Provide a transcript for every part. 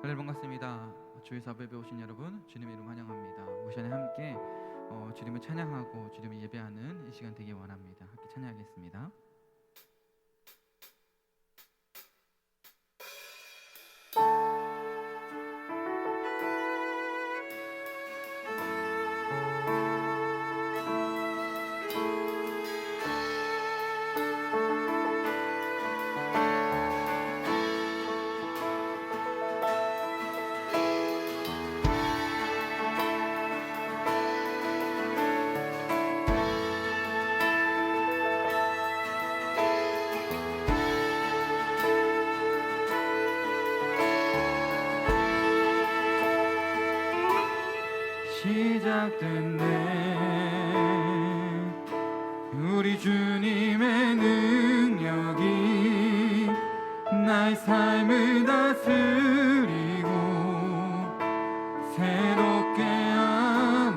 다들 반갑습니다. 주일 사부에 오신 여러분, 주님의 이름 환영합니다. 우리 시간에 함께 주님을 찬양하고 주님을 예배하는 이 시간 되길 원합니다. 함께 찬양하겠습니다. 시작됐네. 우리 주님의 능력이 나의 삶을 다스리고 새롭게 하네.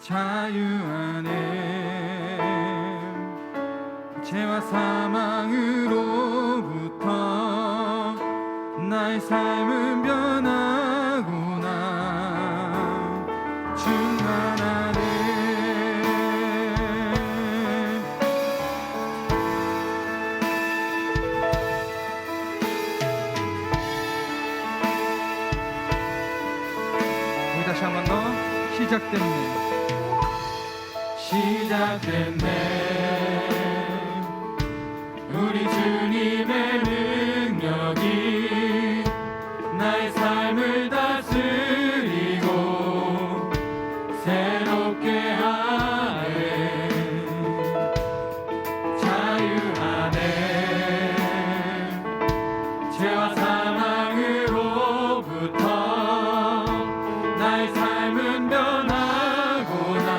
자유 안에 죄와 사망으로부터 나의 삶은 변하구나. 충만하네. 우리 다시 한 번 더. 시작됐네. 시작됐네. 우리 주님의 능력이 나의 삶을 다스리고 새롭게 하네. 자유 안에 죄와 사망으로부터 나의 삶은 변하구나.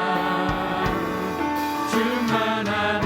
충만한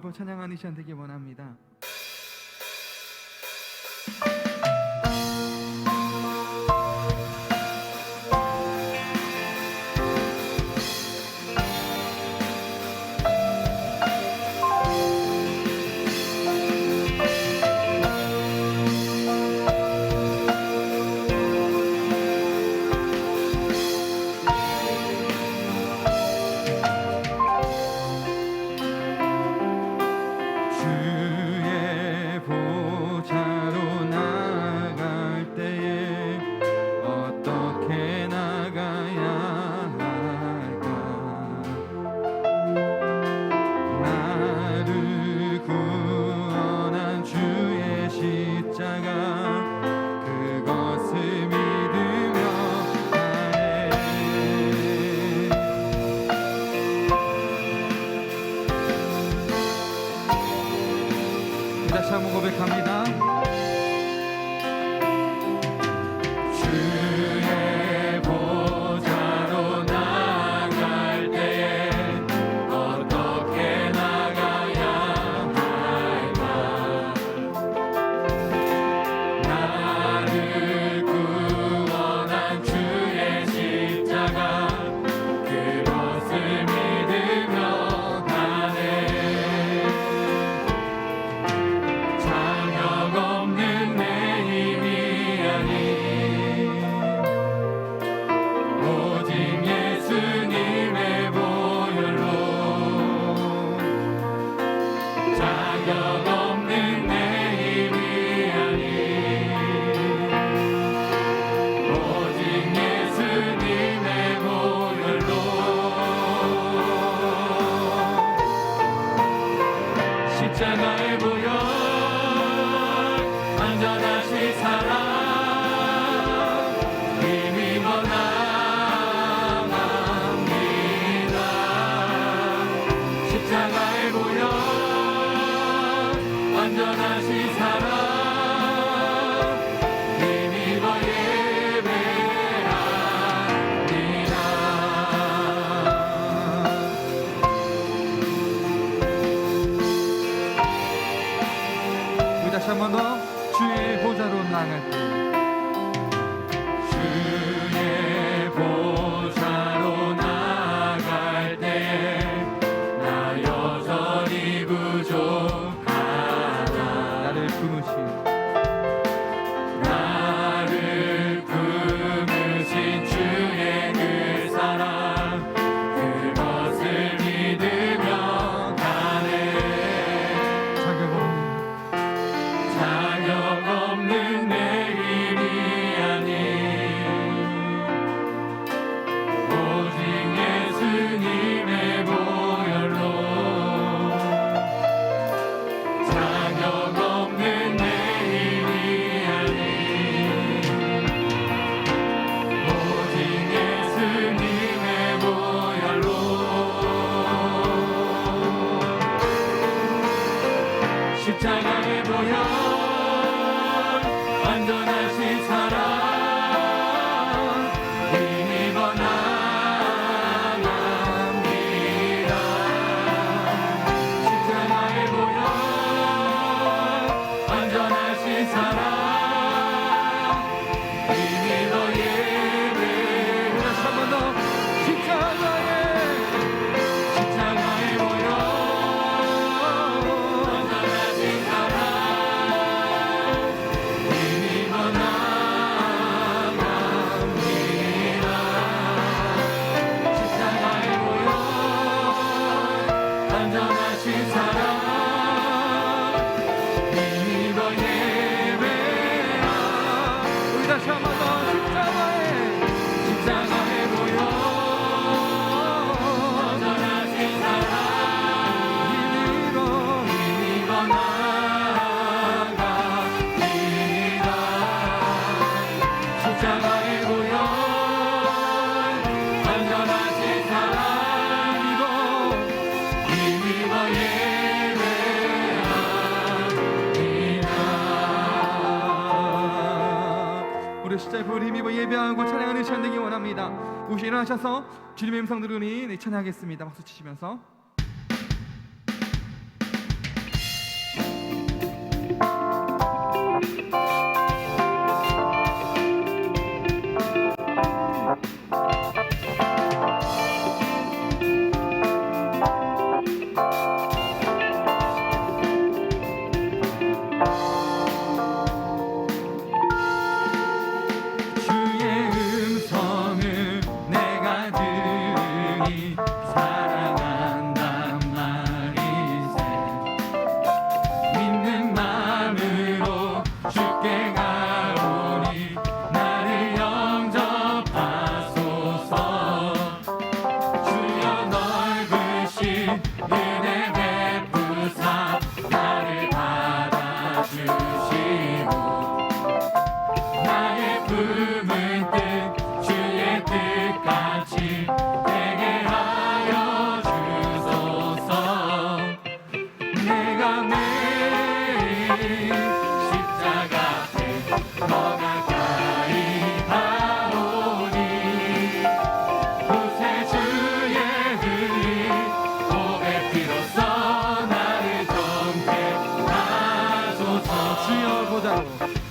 앞으로 찬양하는 시간 되기 원합니다. 다시 한번 고백합니다. 주의 보좌로 나갈 때에 어떻게 나가야 할까? 나를 구원한 주의 십자가 그것을 믿으며 가네. 없는 내 힘이 아닌 오직 예수님의 보혈로 자격 없는 내 힘이 아닌 오직 예수님의 보혈로 십자가의 보혈 안전하신 사랑 힘입어 나갑니다. 십자가의 보혈 안전하신 사랑 힘입어 예배합니다. 우리 다시 한 번 더 주의 보좌로 나갈 때 주의 보좌로 나갈 때 나 여전히 부족하다. 나를 품으신 주의 그 사랑 그것을 믿으며 가네. 자격 없는 내 힘이 아닌 오직 예수님의 보혈로 자격 없는 내 힘이 아닌 오직 예수님의 보혈로 십자가의 보혈 안전하신 사랑 힘입어 나갑니다. 십자가의 보혈 안전하신 사랑 힘입어 예배. 다시 한 번 더 십자가의 보혈 안전하신 사랑 힘입어 나갑니다. 십자가의 보혈 안전하신 사랑 힘입어 예배하. 우리 다시 한 번 더 십자가의 보혈 안전하신 사랑 힘입어 나갑니다. 십자가의 보혈 안전하신 사랑 힘입어 예배합니다. 우리 십자가의 보혈 힘입어 예배하고 찬양하는 시간 되기 원합니다. 혹시 일어나셔서 주님의 음성 들으니 찬양하겠습니다. 박수 치시면서 품은 뜻 주의 뜻같이 되게 하여 주소서. 내가 매일 십자가 앞에 더 가까이 가오니 구세주의 흘린 고백 피로써 나를 정케 하소서. 주여 보다로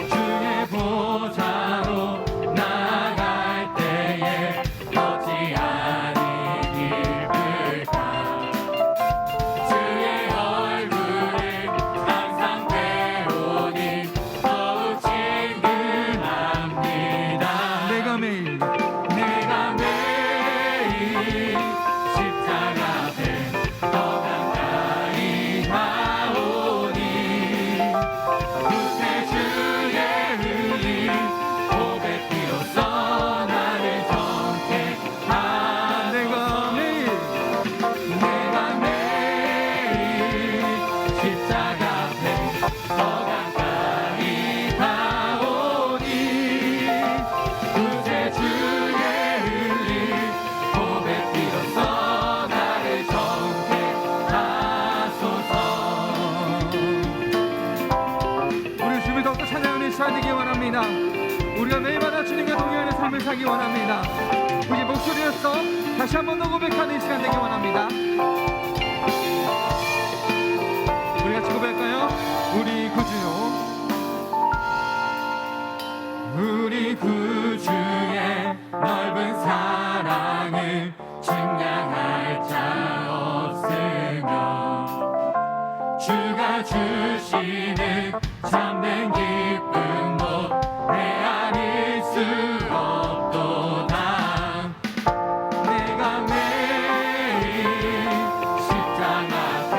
주의 보좌로 나아갈 때에 어찌 아니 기쁠까. 주의 얼굴을 항상 배우니 더욱 친근합니다. 내가 매일 십자가 앞에 더 가까이 가오니 구세주의 흘린 고백 피로써 나를 정케 하소서. 내가 매일 십자가 앞에 더 가까이 가오니 구세주의 흘린 고백 피로써 나를 정케 하소서. 우리 주님을 더욱더 찬양하는 시간 되기 원합니다. 우리가 매일마다 주님과 동행하는 삶을 살기 원합니다. 우리 목소리로서 다시 한 번 더 고백하는 시간 되기 원합니다. 우리 같이 고백할까요? 우리 구주요, 우리 구주의 넓은 사랑을 측량할 자 없으며 주가 주시는 참된 기쁨도 헤아릴 수 없도다. 내가 매일 십자가 앞에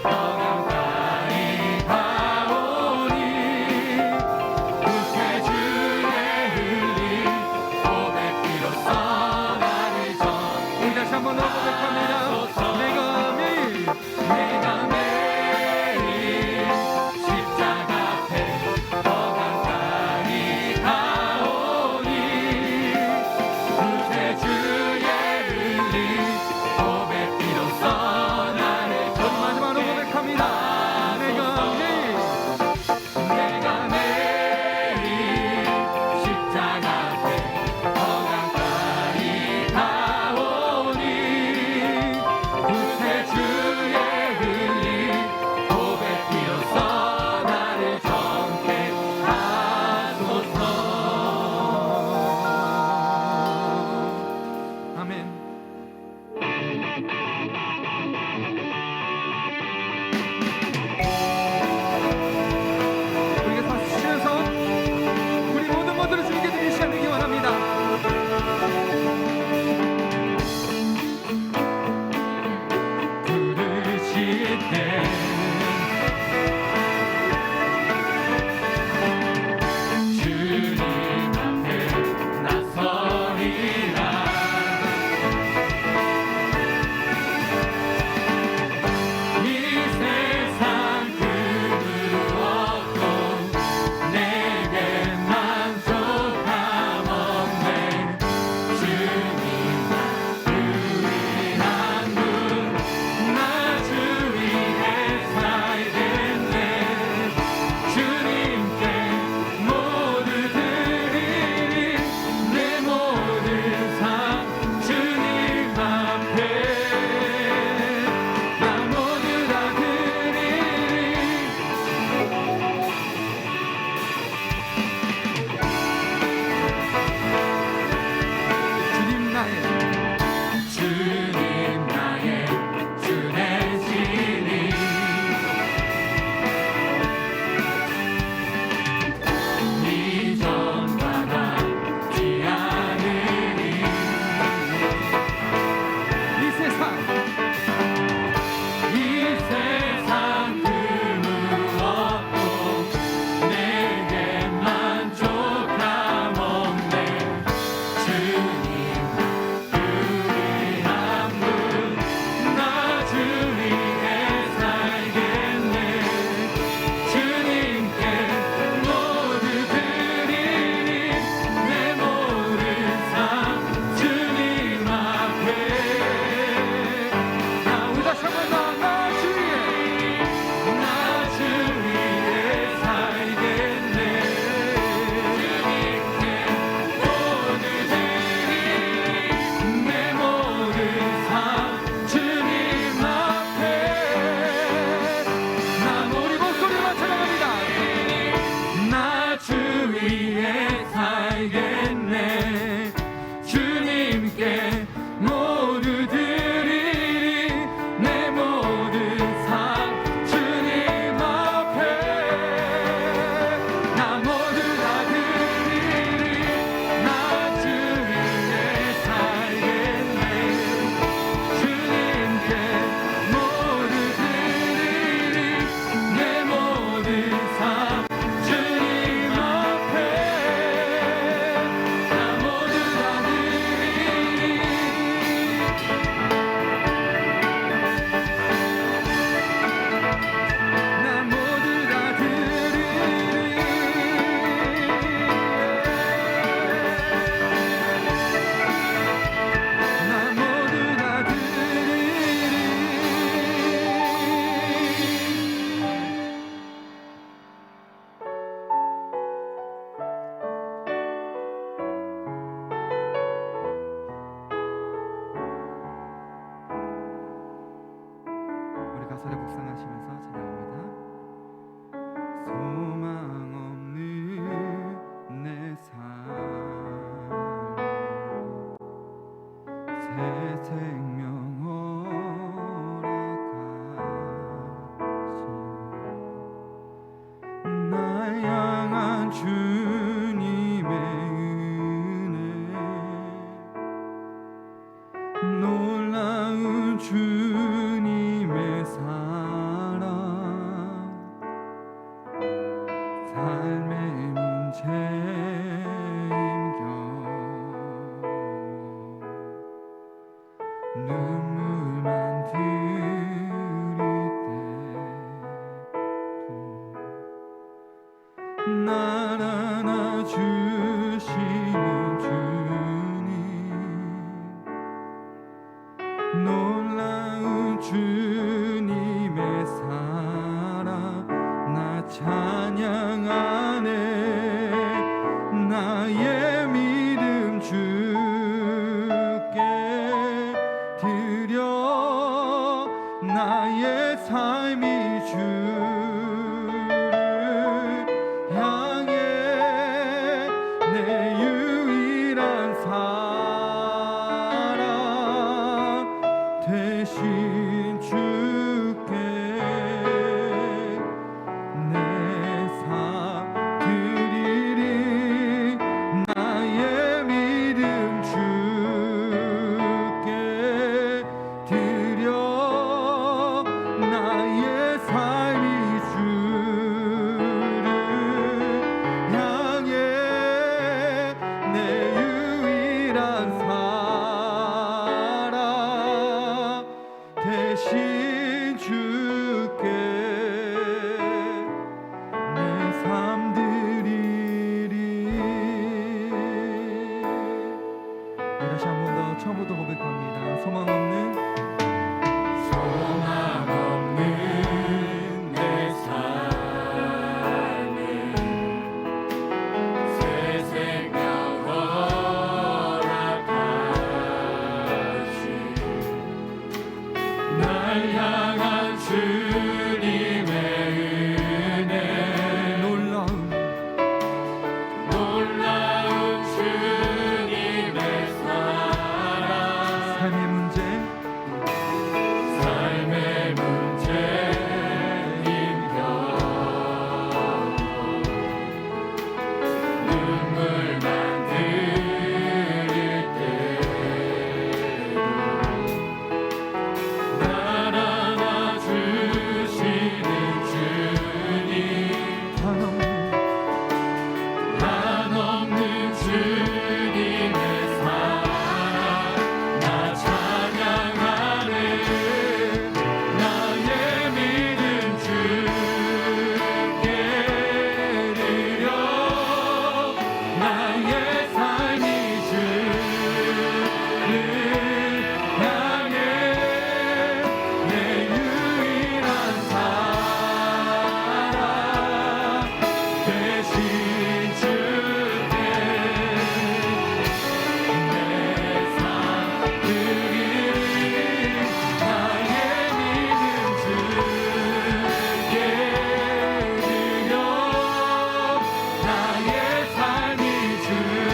더 가까이 가오니 구세주의 흘린 고백 피로써 나를 우리 다시 한 번 더 고백합니다. 내가 매일 십자가 앞에 더 삶의 문제임 겨워 눈물만 들일 때도 날 안아주시는 주님 놀라운 주님의 사랑 나 찬양하네 나의 믿음 주께 드려 나의 삶이 주를 향해 내 유일한 사랑 대신 주께 내 삶 드리리 나의 믿음 주께 드려 나의 삶이 주를 향해 내 유일한 사랑 대신 주께 내 삶 드리리. 다시 한 번 더 처음부터 고백합니다. 소망 없는 내 삶에 새 생명 허락하시 날 향한 주님의 은혜 놀라운 주님의 사랑 삶의 문제 눈물만 들일 때도 날 안아주시는 주님 한없는 주님의 사랑 나 찬양하네 나의 믿음 주께 드려 나의 삶이 주를 향해 내 유일한 사랑 대신 주께 내 삶 드리리 나의 믿음 주께 드려 나의 삶이 주를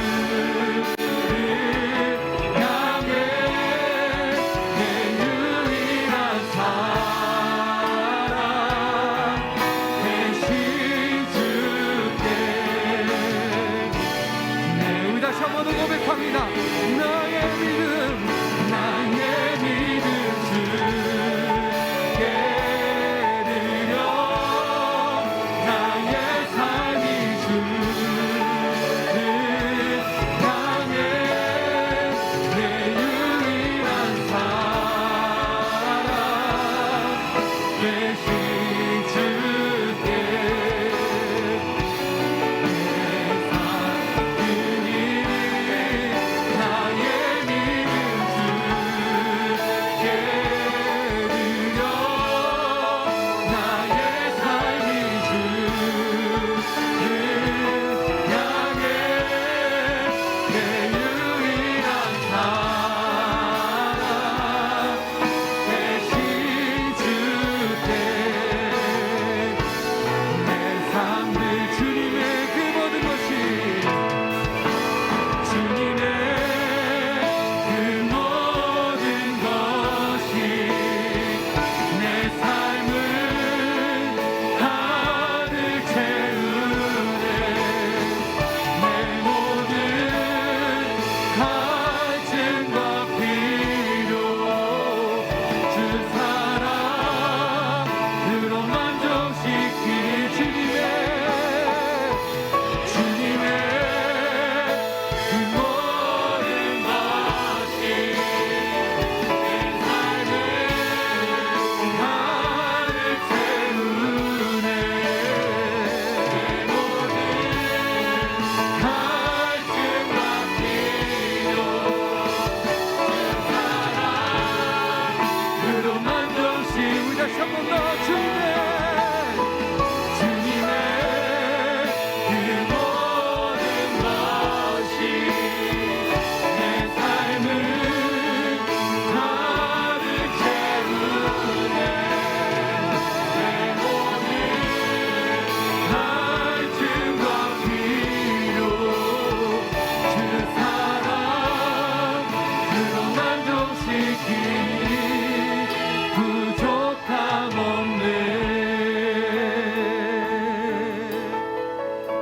향해 내 유일한 사랑 대신 주께 우리 다시 한 번 더 고백합니다. 나의 믿음 주께 드려 나의 삶이 주를 향해 내 유일한 사랑 대신 주께 내 삶 드리리 나의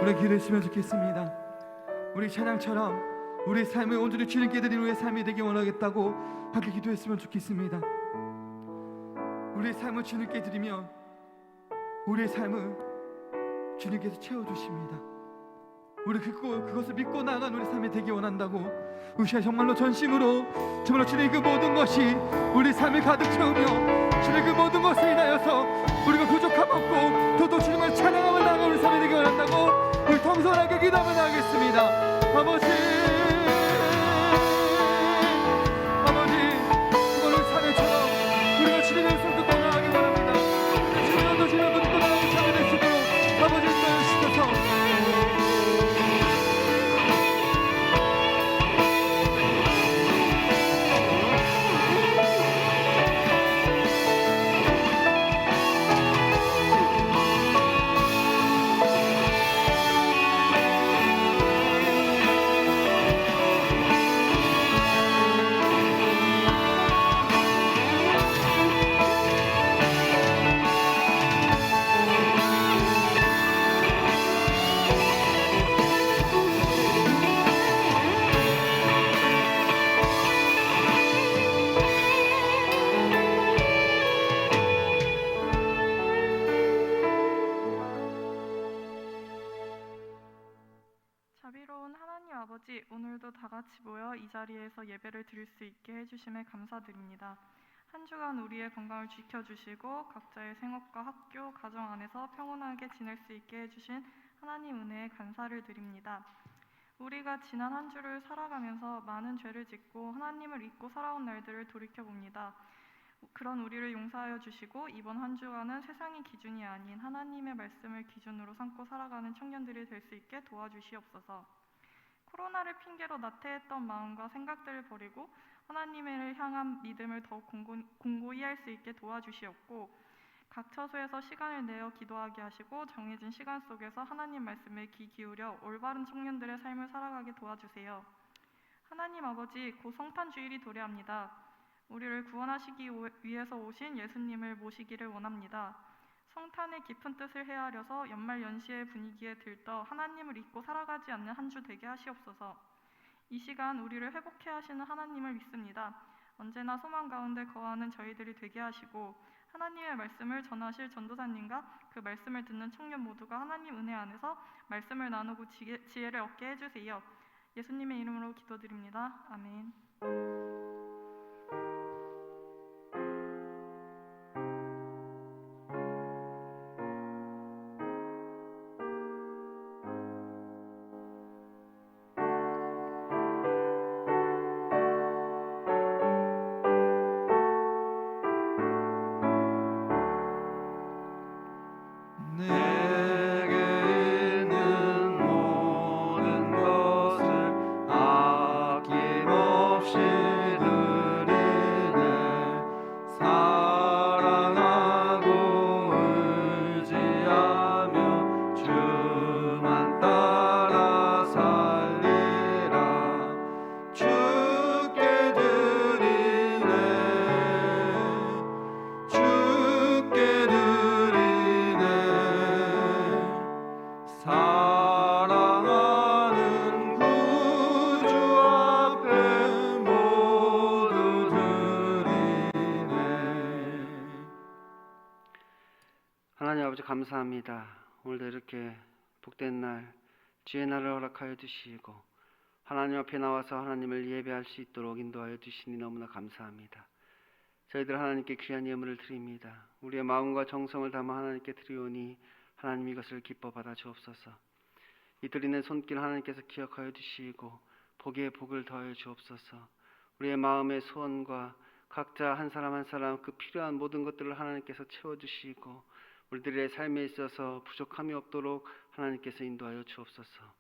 우리 기도했으면 좋겠습니다. 우리 찬양처럼 우리 삶을 온전히 주님께 드리는 우리의 삶이 되기 원하겠다고 함께 기도했으면 좋겠습니다. 우리의 삶을 주님께 드리면 우리의 삶을 주님께서 채워주십니다. 우리 그것을 믿고 나아간 우리 삶이 되기 원한다고 우리 시간 정말로 전심으로 정말로 주님의 그 모든 것이 우리 삶을 가득 채우며 주님의 그 모든 것을 인하여서 우리가 부족함 없고 더더 주님을 찬양하며 나아가 우리 삶이 되기 원한다고 우리 통솔하게 기도하며 나가겠습니다. 아버지 정말로 사회처럼 우리가 주님의 손 듣고 나가기 원합니다. 주님도 주님도 듣고 나가고 참이 될 수 있도록 아버지 인도하시옵소서. 자비로운 하나님 아버지, 오늘도 다 같이 모여 이 자리에서 예배를 드릴 수 있게 해주심에 감사드립니다. 한 주간 우리의 건강을 지켜주시고 각자의 생업과 학교, 가정 안에서 평온하게 지낼 수 있게 해주신 하나님 은혜에 감사를 드립니다. 우리가 지난 한 주를 살아가면서 많은 죄를 짓고 하나님을 잊고 살아온 날들을 돌이켜봅니다. 그런 우리를 용서하여 주시고 이번 한 주간은 세상의 기준이 아닌 하나님의 말씀을 기준으로 삼고 살아가는 청년들이 될 수 있게 도와주시옵소서. 코로나를 핑계로 나태했던 마음과 생각들을 버리고 하나님을 향한 믿음을 더욱 공고히 할 수 있게 도와주시옵고 각 처소에서 시간을 내어 기도하게 하시고 정해진 시간 속에서 하나님 말씀에 귀 기울여 올바른 청년들의 삶을 살아가게 도와주세요. 하나님 아버지, 곧 성탄 주일이 도래합니다. 우리를 구원하시기 위해서 오신 예수님을 모시기를 원합니다. 성탄의 깊은 뜻을 헤아려서 연말 연시의 분위기에 들떠 하나님을 잊고 살아가지 않는 한 주 되게 하시옵소서. 이 시간 우리를 회복해 하시는 하나님을 믿습니다. 언제나 소망 가운데 거하는 저희들이 되게 하시고 하나님의 말씀을 전하실 전도사님과 그 말씀을 듣는 청년 모두가 하나님 은혜 안에서 말씀을 나누고 지혜를 얻게 해주세요. 예수님의 이름으로 기도드립니다. 아멘. 내게 있는 모든 것을 아낌없이 드리네. 사랑하고 의지하며 주만 따라 살리라. 주께 드리네. 주께 드리네. 사랑하는 구주 앞에 모두 드리네. 하나님 아버지 감사합니다. 오늘도 이렇게 복된 날, 주의 날을 허락하여 주시고 하나님 앞에 나와서 하나님을 예배할 수 있도록 인도하여 주시니 너무나 감사합니다. 저희들 하나님께 귀한 예물을 드립니다. 우리의 마음과 정성을 담아 하나님께 드리오니 하나님 이것을 기뻐 받아 주옵소서. 이 드리는 손길 하나님께서 기억하여 주시고 복에 복을 더하여 주옵소서. 우리의 마음의 소원과 각자 한 사람 한 사람 그 필요한 모든 것들을 하나님께서 채워주시고 우리들의 삶에 있어서 부족함이 없도록 하나님께서 인도하여 주옵소서.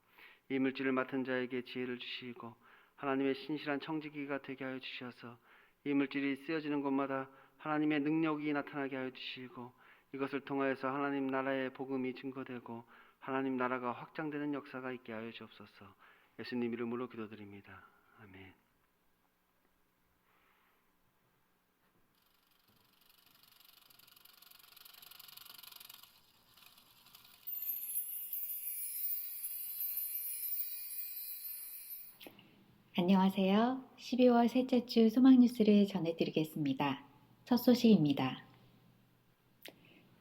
이 물질을 맡은 자에게 지혜를 주시고 하나님의 신실한 청지기가 되게 하여 주셔서 이 물질이 쓰여지는 곳마다 하나님의 능력이 나타나게 하여 주시고 이것을 통하여서 하나님 나라의 복음이 증거되고 하나님 나라가 확장되는 역사가 있게 하여 주옵소서. 예수님 이름으로 기도드립니다. 아멘. 안녕하세요. 12월 셋째 주 소망 뉴스를 전해드리겠습니다. 첫 소식입니다.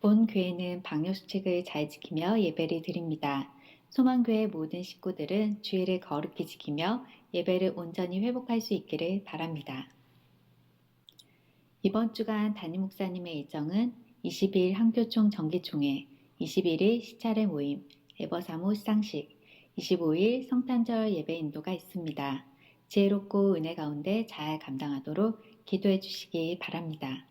본 교회는 방역 수칙을 잘 지키며 예배를 드립니다. 소망교회 모든 식구들은 주의를 거룩히 지키며 예배를 온전히 회복할 수 있기를 바랍니다. 이번 주간 담임 목사님의 일정은 20일 한교총 정기총회, 21일 시차례 모임, 에버사모 시상식, 25일 성탄절 예배 인도가 있습니다. 지혜롭고 은혜 가운데 잘 감당하도록 기도해 주시기 바랍니다.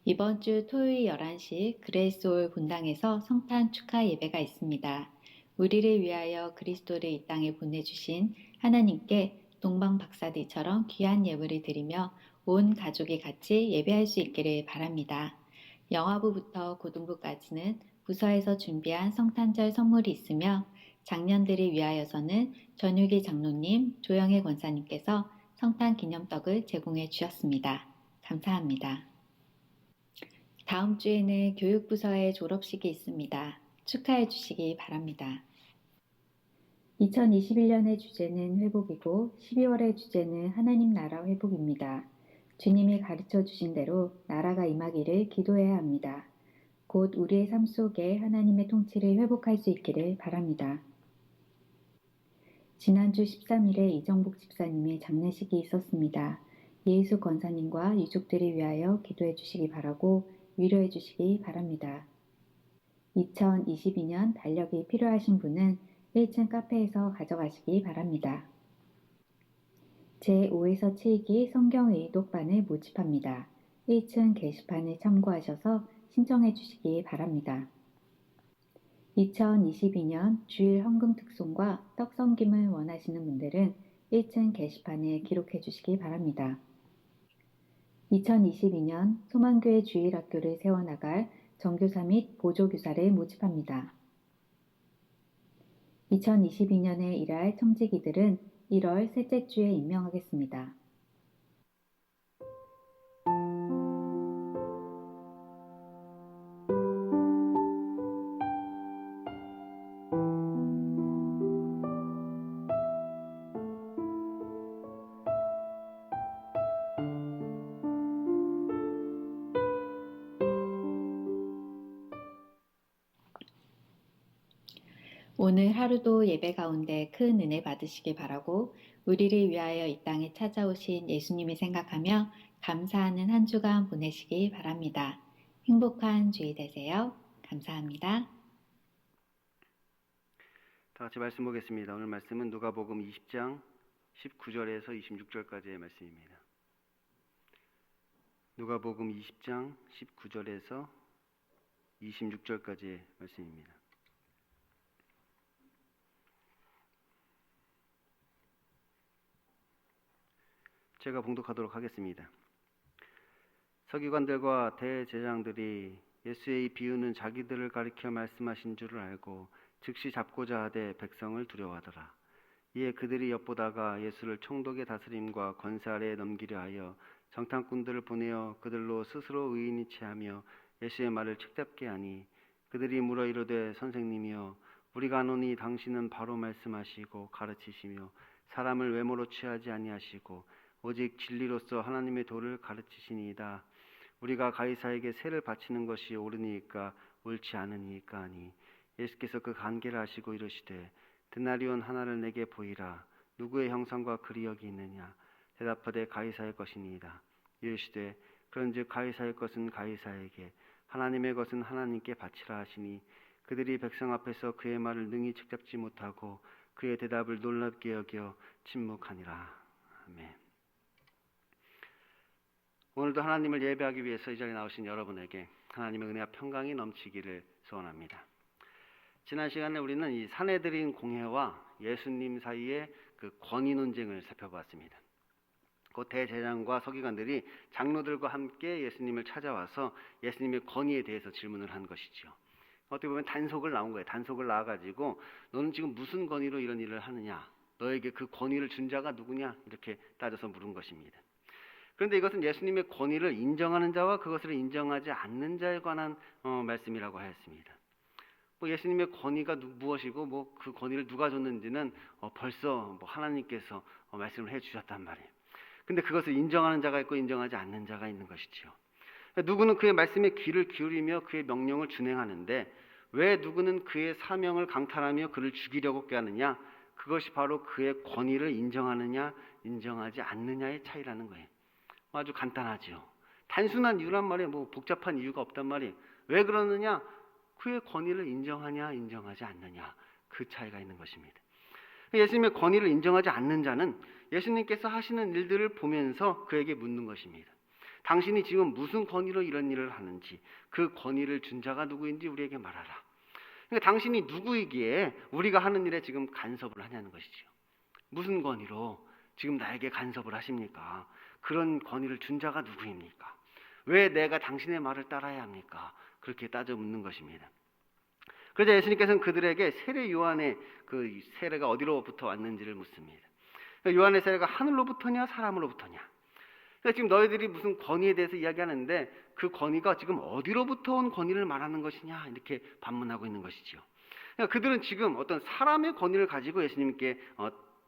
이번 주 토요일 11시 그레이스홀 본당에서 성탄 축하 예배가 있습니다. 우리를 위하여 그리스도를 이 땅에 보내주신 하나님께 동방 박사들처럼 귀한 예물을 드리며 온 가족이 같이 예배할 수 있기를 바랍니다. 영화부부터 고등부까지는 부서에서 준비한 성탄절 선물이 있으며 장년들을 위하여서는 전유기 장로님, 조영애 권사님께서 성탄 기념떡을 제공해 주셨습니다. 감사합니다. 다음 주에는 교육부서의 졸업식이 있습니다. 축하해 주시기 바랍니다. 2021년의 주제는 회복이고 12월의 주제는 하나님 나라 회복입니다. 주님이 가르쳐 주신 대로 나라가 임하기를 기도해야 합니다. 곧 우리의 삶 속에 하나님의 통치를 회복할 수 있기를 바랍니다. 지난주 13일에 이정복 집사님의 장례식이 있었습니다. 예수 권사님과 유족들을 위하여 기도해 주시기 바라고 위로해 주시기 바랍니다. 2022년 달력이 필요하신 분은 1층 카페에서 가져가시기 바랍니다. 제5에서 7기 성경의독반을 모집합니다. 1층 게시판을 참고하셔서 신청해 주시기 바랍니다. 2022년 주일 헌금 특송과 떡 섬김을 원하시는 분들은 1층 게시판에 기록해 주시기 바랍니다. 2022년 소망교회 주일학교를 세워나갈 정교사 및 보조교사를 모집합니다. 2022년에 일할 청지기들은 1월 셋째 주에 임명하겠습니다. 오늘 하루도 예배 가운데 큰 은혜 받으시길 바라고 우리를 위하여 이 땅에 찾아오신 예수님을 생각하며 감사하는 한 주간 보내시기 바랍니다. 행복한 주일 되세요. 감사합니다. 다 같이 말씀 보겠습니다. 오늘 말씀은 누가복음 20장 19절에서 26절까지의 말씀입니다. 누가복음 20장 19절에서 26절까지의 말씀입니다. 제가 봉독하도록 하겠습니다. 서기관들과 대제장들이 예수의 이 비유는 자기들을 가리켜 말씀하신 줄을 알고 즉시 잡고자 하되 백성을 두려워하더라. 이에 그들이 엿보다가 예수를 총독의 다스림과 권세 아래에 넘기려 하여 정탐꾼들을 보내어 그들로 스스로 의인이 체하며 예수의 말을 책잡게 하니 그들이 물어 이르되 선생님이여 우리가 아노니 당신은 바로 말씀하시고 가르치시며 사람을 외모로 취하지 아니하시고 오직 진리로서 하나님의 도를 가르치시니이다. 우리가 가이사에게 세를 바치는 것이 옳으니까 옳지 않으니까 하니 예수께서 그 관계를 아시고 이르시되 드나리온 하나를 내게 보이라. 누구의 형상과 글이 여기 있느냐? 대답하되 가이사의 것이니이다. 이르시되 그런즉 가이사의 것은 가이사에게 하나님의 것은 하나님께 바치라 하시니 그들이 백성 앞에서 그의 말을 능히 책잡지 못하고 그의 대답을 놀랍게 여겨 침묵하니라. 아멘. 오늘도 하나님을 예배하기 위해서 이 자리에 나오신 여러분에게 하나님의 은혜와 평강이 넘치기를 소원합니다. 지난 시간에 우리는 이 산헤드린 공회와 예수님 사이의 그 권위 논쟁을 살펴보았습니다. 그 대제장과 서기관들이 장로들과 함께 예수님을 찾아와서 예수님의 권위에 대해서 질문을 한 것이죠. 어떻게 보면 단속을 나온 거예요. 단속을 나와가지고 너는 지금 무슨 권위로 이런 일을 하느냐? 너에게 그 권위를 준 자가 누구냐? 이렇게 따져서 물은 것입니다. 그런데 이것은 예수님의 권위를 인정하는 자와 그것을 인정하지 않는 자에 관한 말씀이라고 하였습니다. 뭐 예수님의 권위가 무엇이고 뭐 그 권위를 누가 줬는지는 벌써 뭐 하나님께서 말씀을 해주셨단 말이에요. 근데 그것을 인정하는 자가 있고 인정하지 않는 자가 있는 것이지요. 누구는 그의 말씀에 귀를 기울이며 그의 명령을 준행하는데 왜 누구는 그의 사명을 강탈하며 그를 죽이려고 꾀하느냐? 그것이 바로 그의 권위를 인정하느냐 인정하지 않느냐의 차이라는 거예요. 아주 간단하지요. 단순한 이유란 말이에요. 뭐 복잡한 이유가 없단 말이에요. 왜 그러느냐? 그의 권위를 인정하냐 인정하지 않느냐, 그 차이가 있는 것입니다. 예수님의 권위를 인정하지 않는 자는 예수님께서 하시는 일들을 보면서 그에게 묻는 것입니다. 당신이 지금 무슨 권위로 이런 일을 하는지, 그 권위를 준 자가 누구인지 우리에게 말하라. 그러니까 당신이 누구이기에 우리가 하는 일에 지금 간섭을 하냐는 것이지요. 무슨 권위로 지금 나에게 간섭을 하십니까? 그런 권위를 준 자가 누구입니까? 왜 내가 당신의 말을 따라야 합니까? 그렇게 따져 묻는 것입니다. 그러자 예수님께서는 그들에게 세례 요한의 그 세례가 어디로부터 왔는지를 묻습니다. 요한의 세례가 하늘로부터냐 사람으로부터냐? 그러니까 지금 너희들이 무슨 권위에 대해서 이야기하는데 그 권위가 지금 어디로부터 온 권위를 말하는 것이냐, 이렇게 반문하고 있는 것이지요. 그러니까 그들은 지금 어떤 사람의 권위를 가지고 예수님께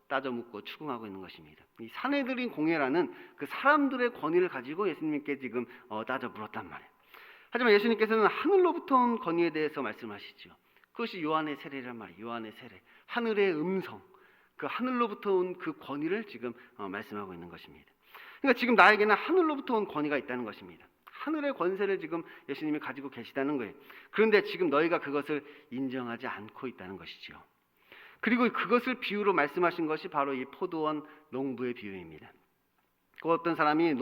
따져 묻고 추궁하고 있는 것입니다. 이 산헤드린 공회라는 그 사람들의 권위를 가지고 예수님께 지금 따져 물었단 말이에요. 하지만 예수님께서는 하늘로부터 온 권위에 대해서 말씀하시죠. 그것이 요한의 세례란 말이에요. 요한의 세례, 하늘의 음성, 그 하늘로부터 온 그 권위를 지금 말씀하고 있는 것입니다. 그러니까 지금 나에게는 하늘로부터 온 권위가 있다는 것입니다. 하늘의 권세를 지금 예수님이 가지고 계시다는 거예요. 그런데 지금 너희가 그것을 인정하지 않고 있다는 것이죠. 그리고 그것을 비유로 말씀하신 것이 바로 이 포도원 농부의 비유입니다. 그 어떤 사람이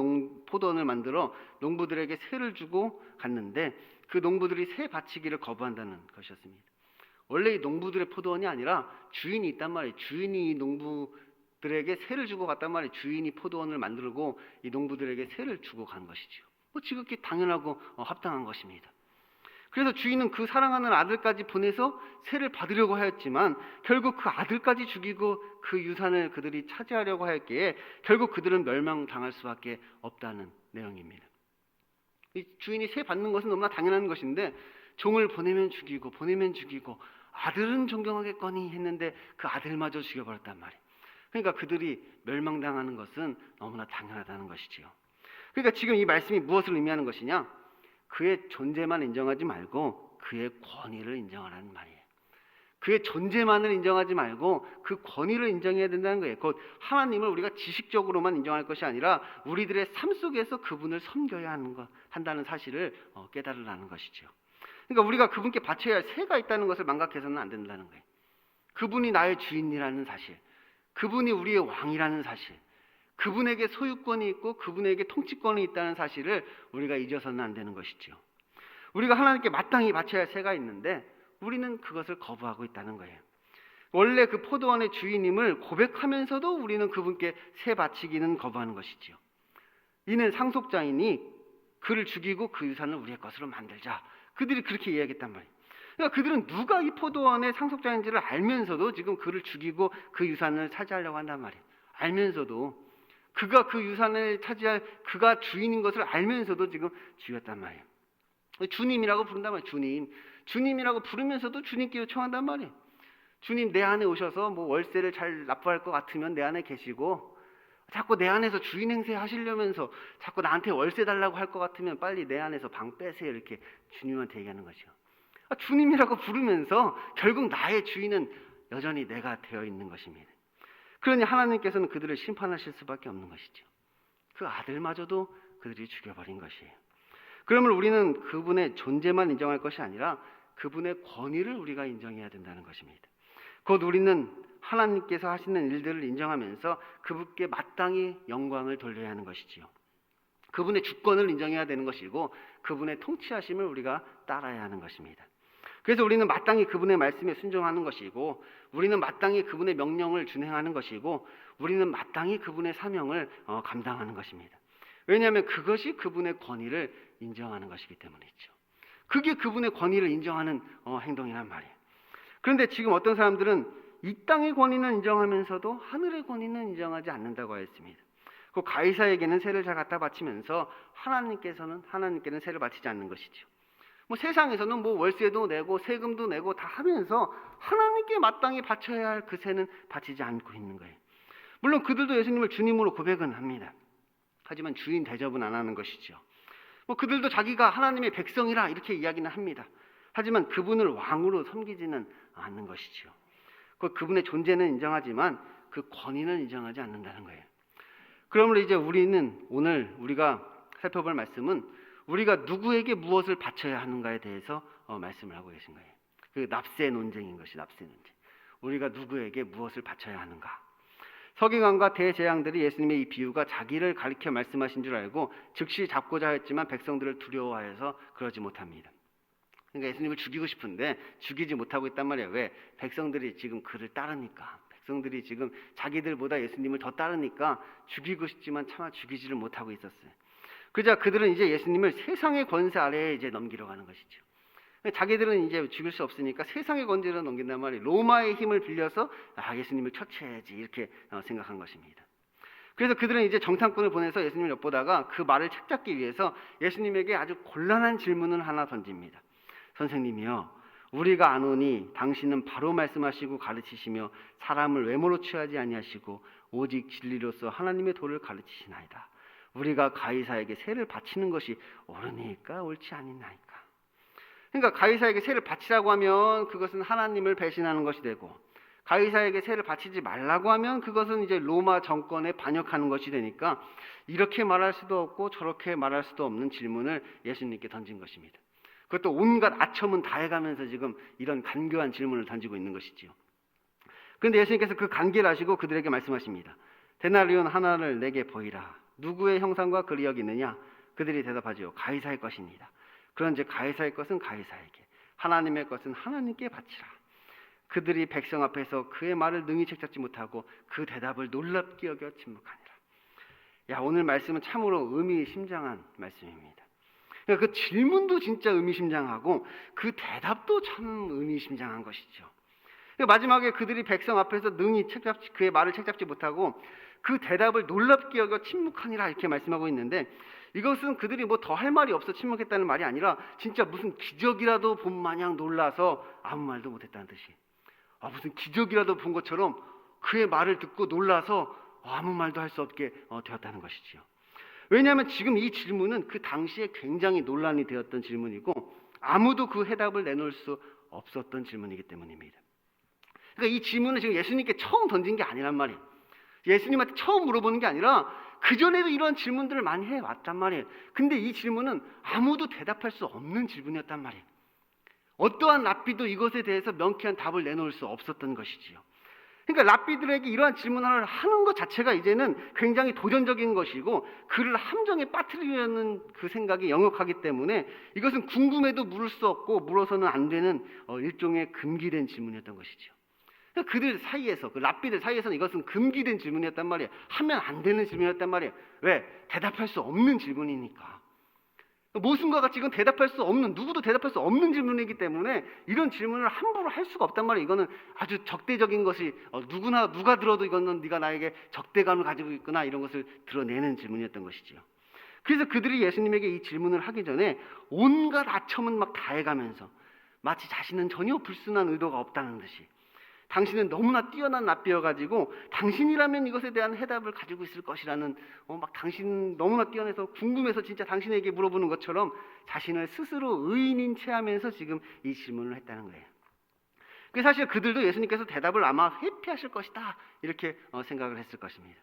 포도원을 만들어 농부들에게 세를 주고 갔는데 그 농부들이 세 바치기를 거부한다는 것이었습니다. 원래 이 농부들의 포도원이 아니라 주인이 있단 말이에요. 주인이 이 농부들에게 세를 주고 갔단 말이에요. 주인이 포도원을 만들고 이 농부들에게 세를 주고 간 것이죠. 뭐 지극히 당연하고 합당한 것입니다. 그래서 주인은 그 사랑하는 아들까지 보내서 세를 받으려고 하였지만 결국 그 아들까지 죽이고 그 유산을 그들이 차지하려고 하였기에 결국 그들은 멸망당할 수밖에 없다는 내용입니다. 이 주인이 세 받는 것은 너무나 당연한 것인데 종을 보내면 죽이고 보내면 죽이고 아들은 존경하겠거니 했는데 그 아들마저 죽여버렸단 말이에요. 그러니까 그들이 멸망당하는 것은 너무나 당연하다는 것이지요. 그러니까 지금 이 말씀이 무엇을 의미하는 것이냐? 그의 존재만 인정하지 말고 그의 권위를 인정하라는 말이에요. 그의 존재만을 인정하지 말고 그 권위를 인정해야 된다는 거예요. 곧 하나님을 우리가 지식적으로만 인정할 것이 아니라 우리들의 삶 속에서 그분을 섬겨야 한다는 사실을 깨달으라는 것이죠. 그러니까 우리가 그분께 바쳐야 할 세가 있다는 것을 망각해서는 안 된다는 거예요. 그분이 나의 주인이라는 사실, 그분이 우리의 왕이라는 사실, 그분에게 소유권이 있고 그분에게 통치권이 있다는 사실을 우리가 잊어서는 안 되는 것이죠. 우리가 하나님께 마땅히 바쳐야 할 세가 있는데 우리는 그것을 거부하고 있다는 거예요. 원래 그 포도원의 주인임을 고백하면서도 우리는 그분께 세 바치기는 거부하는 것이지요. 이는 상속자이니 그를 죽이고 그 유산을 우리의 것으로 만들자. 그들이 그렇게 이야기했단 말이에요. 그러니까 그들은 누가 이 포도원의 상속자인지를 알면서도 지금 그를 죽이고 그 유산을 차지하려고 한단 말이에요. 알면서도 그가 그 유산을 차지할 그가 주인인 것을 알면서도 지금 죽였단 말이에요. 주님이라고 부른단 말이에요. 주님이라고 부르면서도 주님께 요청한단 말이에요. 주님 내 안에 오셔서 뭐 월세를 잘 납부할 것 같으면 내 안에 계시고 자꾸 내 안에서 주인 행세 하시려면서 자꾸 나한테 월세 달라고 할 것 같으면 빨리 내 안에서 방 빼세요. 이렇게 주님한테 얘기하는 거죠. 주님이라고 부르면서 결국 나의 주인은 여전히 내가 되어 있는 것입니다. 그러니 하나님께서는 그들을 심판하실 수밖에 없는 것이죠. 그 아들마저도 그들이 죽여버린 것이에요. 그러면 우리는 그분의 존재만 인정할 것이 아니라 그분의 권위를 우리가 인정해야 된다는 것입니다. 곧 우리는 하나님께서 하시는 일들을 인정하면서 그분께 마땅히 영광을 돌려야 하는 것이지요. 그분의 주권을 인정해야 되는 것이고 그분의 통치하심을 우리가 따라야 하는 것입니다. 그래서 우리는 마땅히 그분의 말씀에 순종하는 것이고 우리는 마땅히 그분의 명령을 준행하는 것이고 우리는 마땅히 그분의 사명을 감당하는 것입니다. 왜냐하면 그것이 그분의 권위를 인정하는 것이기 때문이죠. 그게 그분의 권위를 인정하는 행동이란 말이에요. 그런데 지금 어떤 사람들은 이 땅의 권위는 인정하면서도 하늘의 권위는 인정하지 않는다고 하였습니다. 그 가이사에게는 세를 잘 갖다 바치면서 하나님께는 세를 바치지 않는 것이죠. 뭐 세상에서는 뭐 월세도 내고 세금도 내고 다 하면서 하나님께 마땅히 바쳐야 할 그 세는 바치지 않고 있는 거예요. 물론 그들도 예수님을 주님으로 고백은 합니다. 하지만 주인 대접은 안 하는 것이죠. 뭐 그들도 자기가 하나님의 백성이라 이렇게 이야기는 합니다. 하지만 그분을 왕으로 섬기지는 않는 것이죠. 그분의 존재는 인정하지만 그 권위는 인정하지 않는다는 거예요. 그러므로 이제 우리는 오늘 우리가 살펴볼 말씀은 우리가 누구에게 무엇을 바쳐야 하는가에 대해서 말씀을 하고 계신 거예요. 그 납세 논쟁인 것이 납세 논쟁. 우리가 누구에게 무엇을 바쳐야 하는가. 서기관과 대제사장들이 예수님의 이 비유가 자기를 가리켜 말씀하신 줄 알고 즉시 잡고자 했지만 백성들을 두려워하여서 그러지 못합니다. 그러니까 예수님을 죽이고 싶은데 죽이지 못하고 있단 말이에요. 왜? 백성들이 지금 그를 따르니까. 백성들이 지금 자기들보다 예수님을 더 따르니까 죽이고 싶지만 차마 죽이지를 못하고 있었어요. 그러자 그들은 이제 예수님을 세상의 권세 아래에 이제 넘기려 가는 것이죠. 자기들은 이제 죽일 수 없으니까 세상의 권세로 넘긴단 말이에요. 로마의 힘을 빌려서 예수님을 처치해야지 이렇게 생각한 것입니다. 그래서 그들은 이제 정탐꾼을 보내서 예수님을 엿보다가 그 말을 책잡기 위해서 예수님에게 아주 곤란한 질문을 하나 던집니다. 선생님이요, 우리가 아노니 당신은 바로 말씀하시고 가르치시며 사람을 외모로 취하지 아니하시고 오직 진리로서 하나님의 도를 가르치시나이다. 우리가 가이사에게 세를 바치는 것이 옳으니까 옳지 아니나이까. 그러니까 가이사에게 세를 바치라고 하면 그것은 하나님을 배신하는 것이 되고, 가이사에게 세를 바치지 말라고 하면 그것은 이제 로마 정권에 반역하는 것이 되니까 이렇게 말할 수도 없고 저렇게 말할 수도 없는 질문을 예수님께 던진 것입니다. 그것도 온갖 아첨은 다 해가면서 지금 이런 간교한 질문을 던지고 있는 것이지요. 그런데 예수님께서 그 간계를 아시고 그들에게 말씀하십니다. 데나리온 하나를 내게 보이라. 누구의 형상과 글이 여기 있느냐? 그들이 대답하지요. 가이사의 것입니다. 그런즉 가이사의 것은 가이사에게, 하나님의 것은 하나님께 바치라. 그들이 백성 앞에서 그의 말을 능히 책잡지 못하고 그 대답을 놀랍게 여겨 침묵하니라. 오늘 말씀은 참으로 의미심장한 말씀입니다. 그 질문도 진짜 의미심장하고 그 대답도 참 의미심장한 것이죠. 마지막에 그들이 백성 앞에서 능히 그의 말을 책잡지 못하고 그 대답을 놀랍게 여겨 침묵하니라 이렇게 말씀하고 있는데, 이것은 그들이 뭐 더 할 말이 없어 침묵했다는 말이 아니라 진짜 무슨 기적이라도 본 마냥 놀라서 아무 말도 못했다는 뜻이. 무슨 기적이라도 본 것처럼 그의 말을 듣고 놀라서 아무 말도 할 수 없게 되었다는 것이지요. 왜냐하면 지금 이 질문은 그 당시에 굉장히 논란이 되었던 질문이고 아무도 그 해답을 내놓을 수 없었던 질문이기 때문입니다. 그러니까 이 질문은 지금 예수님께 처음 던진 게 아니란 말이에요. 예수님한테 처음 물어보는 게 아니라 그전에도 이런 질문들을 많이 해왔단 말이에요. 근데 이 질문은 아무도 대답할 수 없는 질문이었단 말이에요. 어떠한 랍비도 이것에 대해서 명쾌한 답을 내놓을 수 없었던 것이지요. 그러니까 랍비들에게 이러한 질문을 하는 것 자체가 이제는 굉장히 도전적인 것이고 그를 함정에 빠뜨리려는 그 생각이 영역하기 때문에 이것은 궁금해도 물을 수 없고 물어서는 안 되는 일종의 금기된 질문이었던 것이죠. 그러니까 그들 사이에서, 그 랍비들 사이에서는 이것은 금기된 질문이었단 말이에요. 하면 안 되는 질문이었단 말이에요. 왜? 대답할 수 없는 질문이니까. 모순과 같이 이건 대답할 수 없는, 누구도 대답할 수 없는 질문이기 때문에 이런 질문을 함부로 할 수가 없단 말이에요. 이거는 아주 적대적인 것이 누가 들어도 이거는 네가 나에게 적대감을 가지고 있구나 이런 것을 드러내는 질문이었던 것이지요. 그래서 그들이 예수님에게 이 질문을 하기 전에 온갖 아첨은 막 다 해가면서 마치 자신은 전혀 불순한 의도가 없다는 듯이, 당신은 너무나 뛰어난 랍비여가지고 당신이라면 이것에 대한 해답을 가지고 있을 것이라는 막 당신 너무나 뛰어나서 궁금해서 진짜 당신에게 물어보는 것처럼 자신을 스스로 의인인 체하면서 지금 이 질문을 했다는 거예요. 그래서 사실 그들도 예수님께서 대답을 아마 회피하실 것이다 이렇게 생각을 했을 것입니다.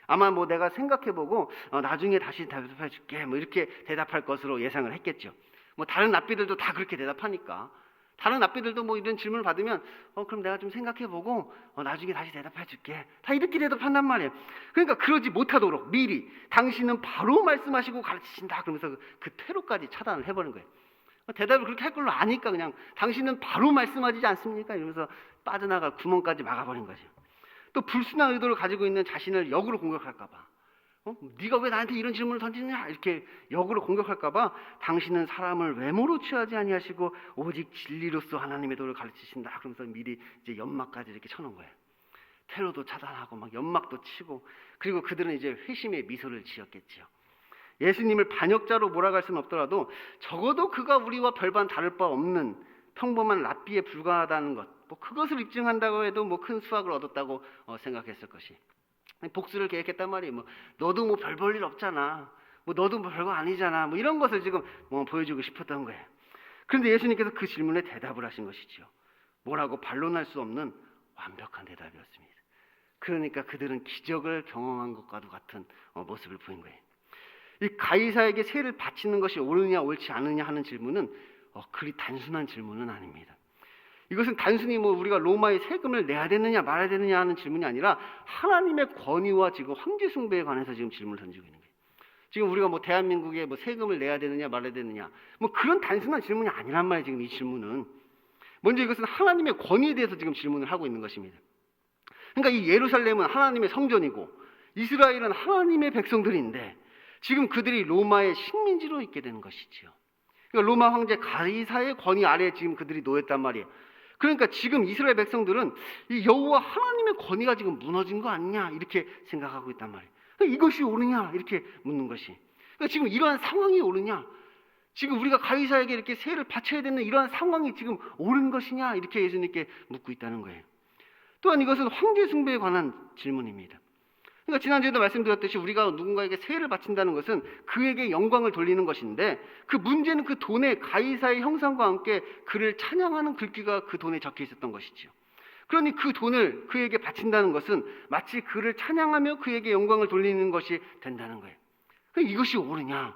아마 뭐 내가 생각해보고 나중에 다시 대답해 줄게 뭐 이렇게 대답할 것으로 예상을 했겠죠. 뭐 다른 랍비들도 다 그렇게 대답하니까. 다른 랍비들도 뭐 이런 질문을 받으면 그럼 내가 좀 생각해보고 나중에 다시 대답해 줄게. 다 이렇게 대답한단 말이에요. 그러니까 그러지 못하도록 미리 당신은 바로 말씀하시고 가르치신다 그러면서 그 퇴로까지 차단을 해버린 거예요. 대답을 그렇게 할 걸로 아니까 그냥 당신은 바로 말씀하지 않습니까? 이러면서 빠져나갈 구멍까지 막아버린 거죠. 또 불순한 의도를 가지고 있는 자신을 역으로 공격할까 봐. 네가 왜 나한테 이런 질문을 던지느냐 이렇게 역으로 공격할까 봐 당신은 사람을 외모로 취하지 아니하시고 오직 진리로서 하나님의 도를 가르치신다 그러면서 미리 이제 연막까지 이렇게 쳐놓은 거예요. 테러도 차단하고 막 연막도 치고, 그리고 그들은 이제 회심의 미소를 지었겠죠. 예수님을 반역자로 몰아갈 수는 없더라도 적어도 그가 우리와 별반 다를 바 없는 평범한 랍비에 불과하다는 것, 뭐 그것을 입증한다고 해도 뭐 큰 수확을 얻었다고 생각했을 것이. 복수를 계획했단 말이에요. 뭐 너도 뭐 별 볼 일 없잖아. 뭐 너도 뭐 별거 아니잖아. 뭐 이런 것을 지금 뭐 보여주고 싶었던 거예요. 그런데 예수님께서 그 질문에 대답을 하신 것이지요. 뭐라고 반론할 수 없는 완벽한 대답이었습니다. 그러니까 그들은 기적을 경험한 것과도 같은 모습을 보인 거예요. 이 가이사에게 세를 바치는 것이 옳으냐 옳지 않느냐 하는 질문은 그리 단순한 질문은 아닙니다. 이것은 단순히 뭐 우리가 로마의 세금을 내야 되느냐 말아야 되느냐 하는 질문이 아니라 하나님의 권위와 지금 황제 숭배에 관해서 지금 질문을 던지고 있는 거예요. 지금 우리가 뭐 대한민국에 뭐 세금을 내야 되느냐 말아야 되느냐 뭐 그런 단순한 질문이 아니란 말이에요. 지금 이 질문은 먼저 이것은 하나님의 권위에 대해서 지금 질문을 하고 있는 것입니다. 그러니까 이 예루살렘은 하나님의 성전이고 이스라엘은 하나님의 백성들인데 지금 그들이 로마의 식민지로 있게 되는 것이지요. 그러니까 로마 황제 가이사의 권위 아래에 지금 그들이 놓였단 말이에요. 그러니까 지금 이스라엘 백성들은 이 여호와 하나님의 권위가 지금 무너진 거 아니냐 이렇게 생각하고 있단 말이에요. 그러니까 이것이 옳으냐 이렇게 묻는 것이. 그러니까 지금 이러한 상황이 옳으냐, 지금 우리가 가이사에게 이렇게 세를 바쳐야 되는 이러한 상황이 지금 옳은 것이냐 이렇게 예수님께 묻고 있다는 거예요. 또한 이것은 황제 숭배에 관한 질문입니다. 그러니까 지난주에도 말씀드렸듯이 우리가 누군가에게 세를 바친다는 것은 그에게 영광을 돌리는 것인데 그 문제는 그 돈에 가이사의 형상과 함께 그를 찬양하는 글귀가 그 돈에 적혀 있었던 것이지요. 그러니 그 돈을 그에게 바친다는 것은 마치 그를 찬양하며 그에게 영광을 돌리는 것이 된다는 거예요. 이것이 옳으냐?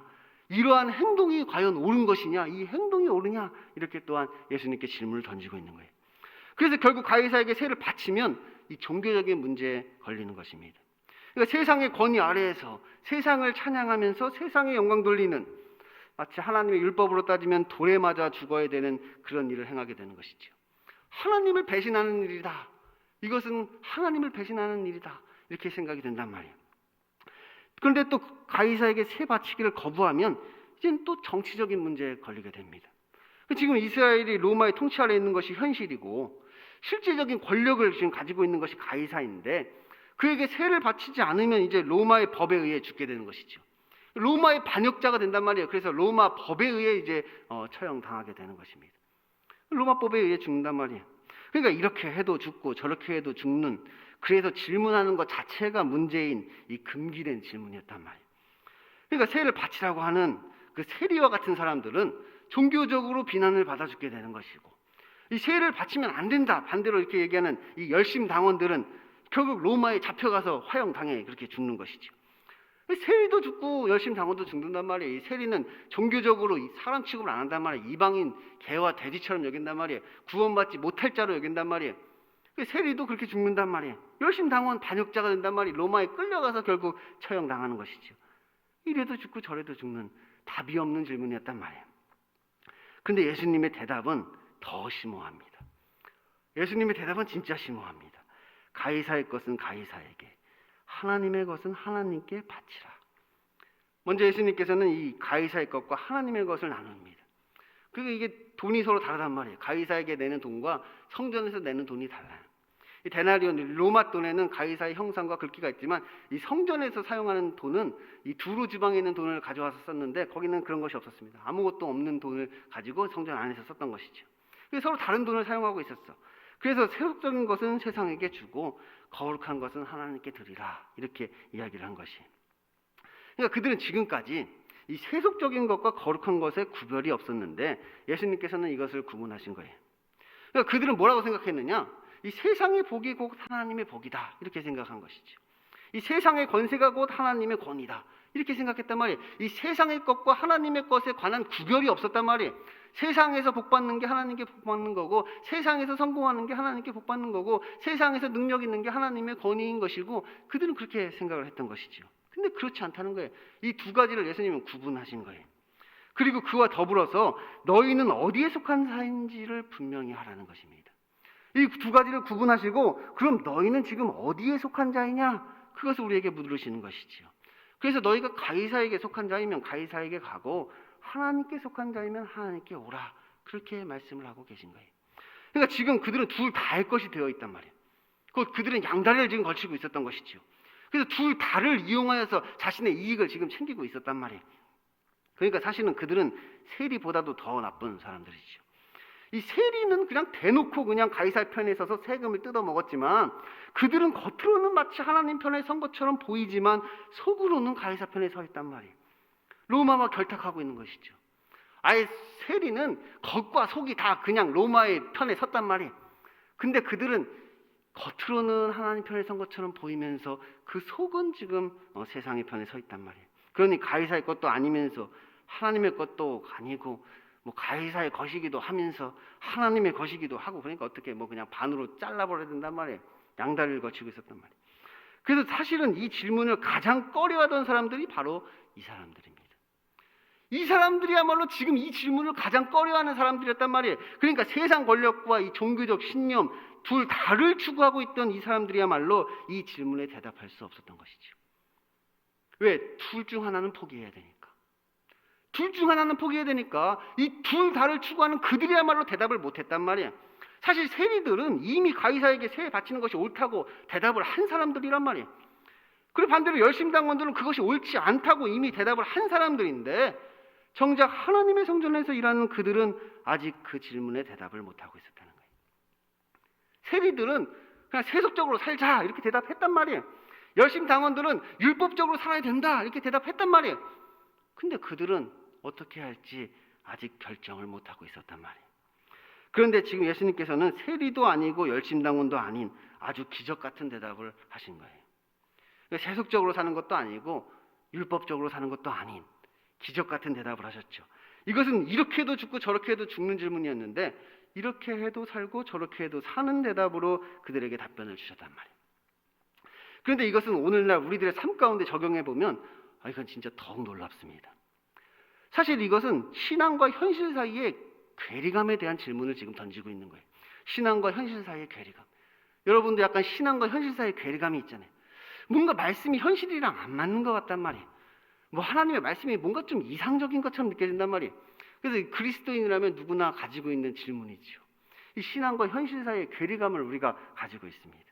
이러한 행동이 과연 옳은 것이냐? 이 행동이 옳으냐? 이렇게 또한 예수님께 질문을 던지고 있는 거예요. 그래서 결국 가이사에게 세를 바치면 이 종교적인 문제에 걸리는 것입니다. 그러니까 세상의 권위 아래에서 세상을 찬양하면서 세상에 영광 돌리는, 마치 하나님의 율법으로 따지면 돌에 맞아 죽어야 되는 그런 일을 행하게 되는 것이죠. 하나님을 배신하는 일이다. 이것은 하나님을 배신하는 일이다. 이렇게 생각이 된단 말이에요. 그런데 또 가이사에게 세 바치기를 거부하면 이제는 또 정치적인 문제에 걸리게 됩니다. 지금 이스라엘이 로마의 통치 아래에 있는 것이 현실이고 실제적인 권력을 지금 가지고 있는 것이 가이사인데 그에게 세를 바치지 않으면 이제 로마의 법에 의해 죽게 되는 것이죠. 로마의 반역자가 된단 말이에요. 그래서 로마 법에 의해 이제 처형당하게 되는 것입니다. 로마법에 의해 죽는단 말이에요. 그러니까 이렇게 해도 죽고 저렇게 해도 죽는, 그래서 질문하는 것 자체가 문제인 이 금기된 질문이었단 말이에요. 그러니까 세를 바치라고 하는 그 세리와 같은 사람들은 종교적으로 비난을 받아 죽게 되는 것이고, 이 세를 바치면 안 된다 반대로 이렇게 얘기하는 이 열심 당원들은 결국 로마에 잡혀가서 화형당해 그렇게 죽는 것이죠. 세리도 죽고 열심 당원도 죽는단 말이에요. 이 세리는 종교적으로 사람 취급을 안 한단 말이에요. 이방인 개와 돼지처럼 여긴단 말이에요. 구원받지 못할 자로 여긴단 말이에요. 세리도 그렇게 죽는단 말이에요. 열심 당원 반역자가 된단 말이에요. 로마에 끌려가서 결국 처형당하는 것이죠. 이래도 죽고 저래도 죽는 답이 없는 질문이었단 말이에요. 근데 예수님의 대답은 더 심오합니다. 예수님의 대답은 진짜 심오합니다. 가이사의 것은 가이사에게, 하나님의 것은 하나님께 바치라. 먼저 예수님께서는 이 가이사의 것과 하나님의 것을 나눕니다. 그리고 이게 돈이 서로 다르단 말이에요. 가이사에게 내는 돈과 성전에서 내는 돈이 달라요. 이 데나리온, 로마 돈에는 가이사의 형상과 글귀가 있지만 이 성전에서 사용하는 돈은 이 두루 지방에 있는 돈을 가져와서 썼는데 거기는 그런 것이 없었습니다. 아무것도 없는 돈을 가지고 성전 안에서 썼던 것이죠. 그래서 서로 다른 돈을 사용하고 있었어. 그래서 세속적인 것은 세상에게 주고 거룩한 것은 하나님께 드리라, 이렇게 이야기를 한 것이. 그러니까 그들은 지금까지 이 세속적인 것과 거룩한 것에 구별이 없었는데 예수님께서는 이것을 구분하신 거예요. 그러니까 그들은 뭐라고 생각했느냐? 이 세상의 복이 곧 하나님의 복이다, 이렇게 생각한 것이죠. 이 세상의 권세가 곧 하나님의 권위다, 이렇게 생각했단 말이에요. 이 세상의 것과 하나님의 것에 관한 구별이 없었단 말이에요. 세상에서 복받는 게 하나님께 복받는 거고, 세상에서 성공하는 게 하나님께 복받는 거고, 세상에서 능력 있는 게 하나님의 권위인 것이고, 그들은 그렇게 생각을 했던 것이죠. 근데 그렇지 않다는 거예요. 이 두 가지를 예수님은 구분하신 거예요. 그리고 그와 더불어서 너희는 어디에 속한 자인지를 분명히 하라는 것입니다. 이 두 가지를 구분하시고, 그럼 너희는 지금 어디에 속한 자이냐? 그것을 우리에게 물으시는 것이지요. 그래서 너희가 가이사에게 속한 자이면 가이사에게 가고 하나님께 속한 자이면 하나님께 오라, 그렇게 말씀을 하고 계신 거예요. 그러니까 지금 그들은 둘 다 할 것이 되어 있단 말이에요. 그들은 양다리를 지금 걸치고 있었던 것이지요. 그래서 둘 다를 이용하여서 자신의 이익을 지금 챙기고 있었단 말이에요. 그러니까 사실은 그들은 세리보다도 더 나쁜 사람들이죠. 이 세리는 그냥 대놓고 그냥 가이사의 편에 서서 세금을 뜯어 먹었지만 그들은 겉으로는 마치 하나님 편에 선 것처럼 보이지만 속으로는 가이사 편에 서 있단 말이에요. 로마와 결탁하고 있는 것이죠. 아예 세리는 겉과 속이 다 그냥 로마의 편에 섰단 말이에요. 근데 그들은 겉으로는 하나님 편에 선 것처럼 보이면서 그 속은 지금 세상의 편에 서 있단 말이에요. 그러니 가이사의 것도 아니면서 하나님의 것도 아니고 뭐 가이사의 것이기도 하면서 하나님의 것이기도 하고, 그러니까 어떻게 뭐 그냥 반으로 잘라버려야 된단 말이에요. 양다리를 거치고 있었단 말이에요. 그래서 사실은 이 질문을 가장 꺼려하던 사람들이 바로 이 사람들입니다. 이 사람들이야말로 지금 이 질문을 가장 꺼려하는 사람들이었단 말이에요. 그러니까 세상 권력과 이 종교적 신념 둘 다를 추구하고 있던 이 사람들이야말로 이 질문에 대답할 수 없었던 것이죠. 왜? 둘 중 하나는 포기해야 되니까. 둘 중 하나는 포기해야 되니까 이 둘 다를 추구하는 그들이야말로 대답을 못했단 말이에요. 사실 세리들은 이미 가이사에게 세에 바치는 것이 옳다고 대답을 한 사람들이란 말이에요. 그리고 반대로 열심당원들은 그것이 옳지 않다고 이미 대답을 한 사람들인데 정작 하나님의 성전에서 일하는 그들은 아직 그 질문에 대답을 못하고 있었다는 거예요. 세리들은 그냥 세속적으로 살자 이렇게 대답했단 말이에요. 열심당원들은 율법적으로 살아야 된다 이렇게 대답했단 말이에요. 근데 그들은 어떻게 할지 아직 결정을 못하고 있었단 말이에요. 그런데 지금 예수님께서는 세리도 아니고 열심당원도 아닌 아주 기적 같은 대답을 하신 거예요. 세속적으로 사는 것도 아니고 율법적으로 사는 것도 아닌 기적 같은 대답을 하셨죠. 이것은 이렇게 해도 죽고 저렇게 해도 죽는 질문이었는데 이렇게 해도 살고 저렇게 해도 사는 대답으로 그들에게 답변을 주셨단 말이에요. 그런데 이것은 오늘날 우리들의 삶 가운데 적용해 보면 이건 진짜 더욱 놀랍습니다. 사실 이것은 신앙과 현실 사이의 괴리감에 대한 질문을 지금 던지고 있는 거예요. 신앙과 현실 사이의 괴리감. 여러분도 약간 신앙과 현실 사이의 괴리감이 있잖아요. 뭔가 말씀이 현실이랑 안 맞는 것 같단 말이에요. 뭐 하나님의 말씀이 뭔가 좀 이상적인 것처럼 느껴진단 말이에요. 그래서 그리스도인이라면 누구나 가지고 있는 질문이죠. 이 신앙과 현실 사이의 괴리감을 우리가 가지고 있습니다.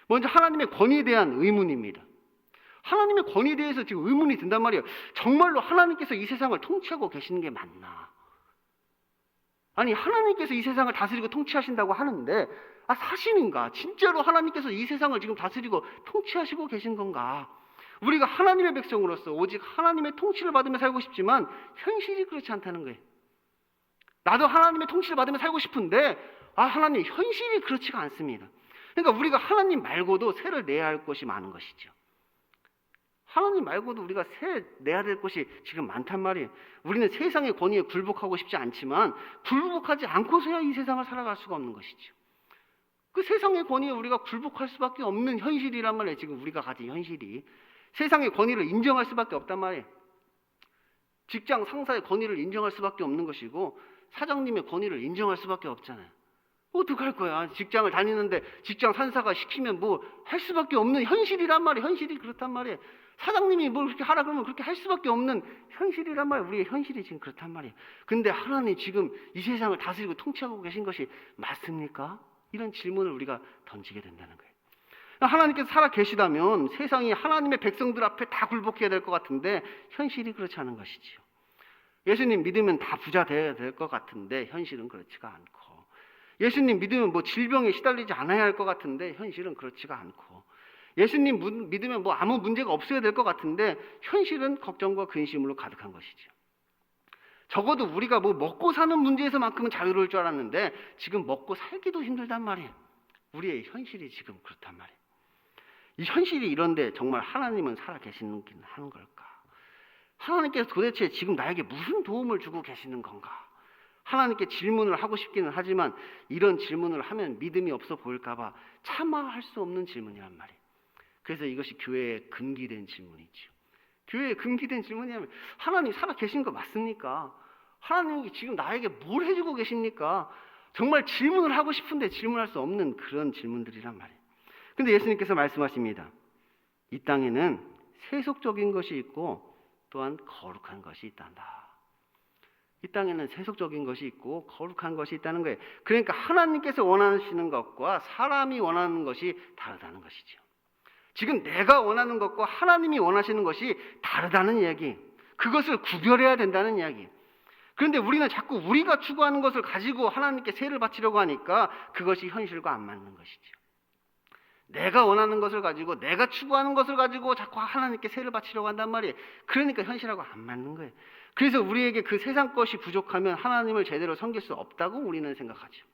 먼저 하나님의 권위에 대한 의문입니다. 하나님의 권위에 대해서 지금 의문이 든단 말이에요. 정말로 하나님께서 이 세상을 통치하고 계시는 게 맞나? 아니 하나님께서 이 세상을 다스리고 통치하신다고 하는데 사실인가? 진짜로 하나님께서 이 세상을 지금 다스리고 통치하시고 계신 건가? 우리가 하나님의 백성으로서 오직 하나님의 통치를 받으며 살고 싶지만 현실이 그렇지 않다는 거예요. 나도 하나님의 통치를 받으며 살고 싶은데 하나님 현실이 그렇지가 않습니다. 그러니까 우리가 하나님 말고도 세를 내야 할 것이 많은 것이죠. 하나님 말고도 우리가 세 내야 될 것이 지금 많단 말이에요. 우리는 세상의 권위에 굴복하고 싶지 않지만 굴복하지 않고서야 이 세상을 살아갈 수가 없는 것이죠. 그 세상의 권위에 우리가 굴복할 수밖에 없는 현실이란 말이에요. 지금 우리가 가진 현실이. 세상의 권위를 인정할 수밖에 없단 말이에요. 직장 상사의 권위를 인정할 수밖에 없는 것이고 사장님의 권위를 인정할 수밖에 없잖아요. 어떡할 거야. 직장을 다니는데 직장 상사가 시키면 뭐 할 수밖에 없는 현실이란 말이에요. 현실이 그렇단 말이에요. 사장님이 뭘 그렇게 하라 그러면 그렇게 할 수밖에 없는 현실이란 말이에요. 우리의 현실이 지금 그렇단 말이에요. 근데 하나님 지금 이 세상을 다스리고 통치하고 계신 것이 맞습니까? 이런 질문을 우리가 던지게 된다는 거예요. 하나님께서 살아 계시다면 세상이 하나님의 백성들 앞에 다 굴복해야 될 것 같은데 현실이 그렇지 않은 것이지요. 예수님 믿으면 다 부자 돼야 될 것 같은데 현실은 그렇지가 않고, 예수님 믿으면 뭐 질병에 시달리지 않아야 할 것 같은데 현실은 그렇지가 않고, 예수님 믿으면 뭐 아무 문제가 없어야 될 것 같은데 현실은 걱정과 근심으로 가득한 것이죠. 적어도 우리가 뭐 먹고 사는 문제에서만큼은 자유로울 줄 알았는데 지금 먹고 살기도 힘들단 말이에요. 우리의 현실이 지금 그렇단 말이에요. 이 현실이 이런데 정말 하나님은 살아 계시는 하는 걸까? 하나님께서 도대체 지금 나에게 무슨 도움을 주고 계시는 건가? 하나님께 질문을 하고 싶기는 하지만 이런 질문을 하면 믿음이 없어 보일까 봐 차마 할 수 없는 질문이란 말이에요. 그래서 이것이 교회에 금기된 질문이죠. 교회에 금기된 질문이라면 하나님 살아 계신 거 맞습니까? 하나님이 지금 나에게 뭘 해주고 계십니까? 정말 질문을 하고 싶은데 질문할 수 없는 그런 질문들이란 말이에요. 근데 예수님께서 말씀하십니다. 이 땅에는 세속적인 것이 있고 또한 거룩한 것이 있단다. 이 땅에는 세속적인 것이 있고 거룩한 것이 있다는 거예요. 그러니까 하나님께서 원하시는 것과 사람이 원하는 것이 다르다는 것이죠. 지금 내가 원하는 것과 하나님이 원하시는 것이 다르다는 이야기. 그것을 구별해야 된다는 이야기. 그런데 우리는 자꾸 우리가 추구하는 것을 가지고 하나님께 세를 바치려고 하니까 그것이 현실과 안 맞는 것이죠. 내가 원하는 것을 가지고 내가 추구하는 것을 가지고 자꾸 하나님께 세를 바치려고 한단 말이에요. 그러니까 현실하고 안 맞는 거예요. 그래서 우리에게 그 세상 것이 부족하면 하나님을 제대로 섬길 수 없다고 우리는 생각하죠.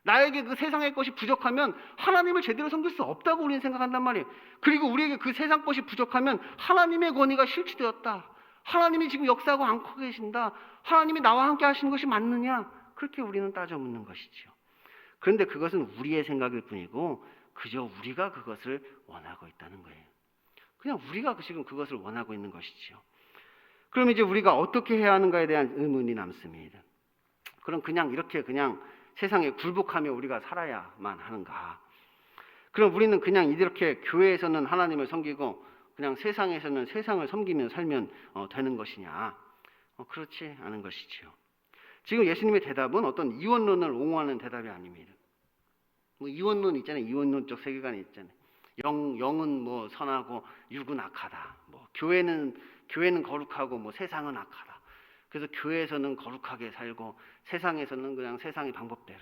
나에게 그 세상의 것이 부족하면 하나님을 제대로 섬길 수 없다고 우리는 생각한단 말이에요. 그리고 우리에게 그 세상 것이 부족하면 하나님의 권위가 실추되었다. 하나님이 지금 역사하고 않고 계신다. 하나님이 나와 함께 하시는 것이 맞느냐? 그렇게 우리는 따져 묻는 것이죠. 그런데 그것은 우리의 생각일 뿐이고 그저 우리가 그것을 원하고 있다는 거예요. 그냥 우리가 지금 그것을 원하고 있는 것이죠. 그럼 이제 우리가 어떻게 해야 하는가에 대한 의문이 남습니다. 그럼 그냥 이렇게 그냥 세상에 굴복하며 우리가 살아야만 하는가? 그럼 우리는 그냥 이렇게 교회에서는 하나님을 섬기고 그냥 세상에서는 세상을 섬기며 살면 되는 것이냐? 그렇지 않은 것이지요. 지금 예수님의 대답은 어떤 이원론을 옹호하는 대답이 아닙니다. 뭐 이원론 있잖아요. 이원론적 세계관이 있잖아요. 영은 뭐 선하고 육은 악하다. 뭐 교회는 거룩하고 뭐 세상은 악하다. 그래서 교회에서는 거룩하게 살고 세상에서는 그냥 세상의 방법대로.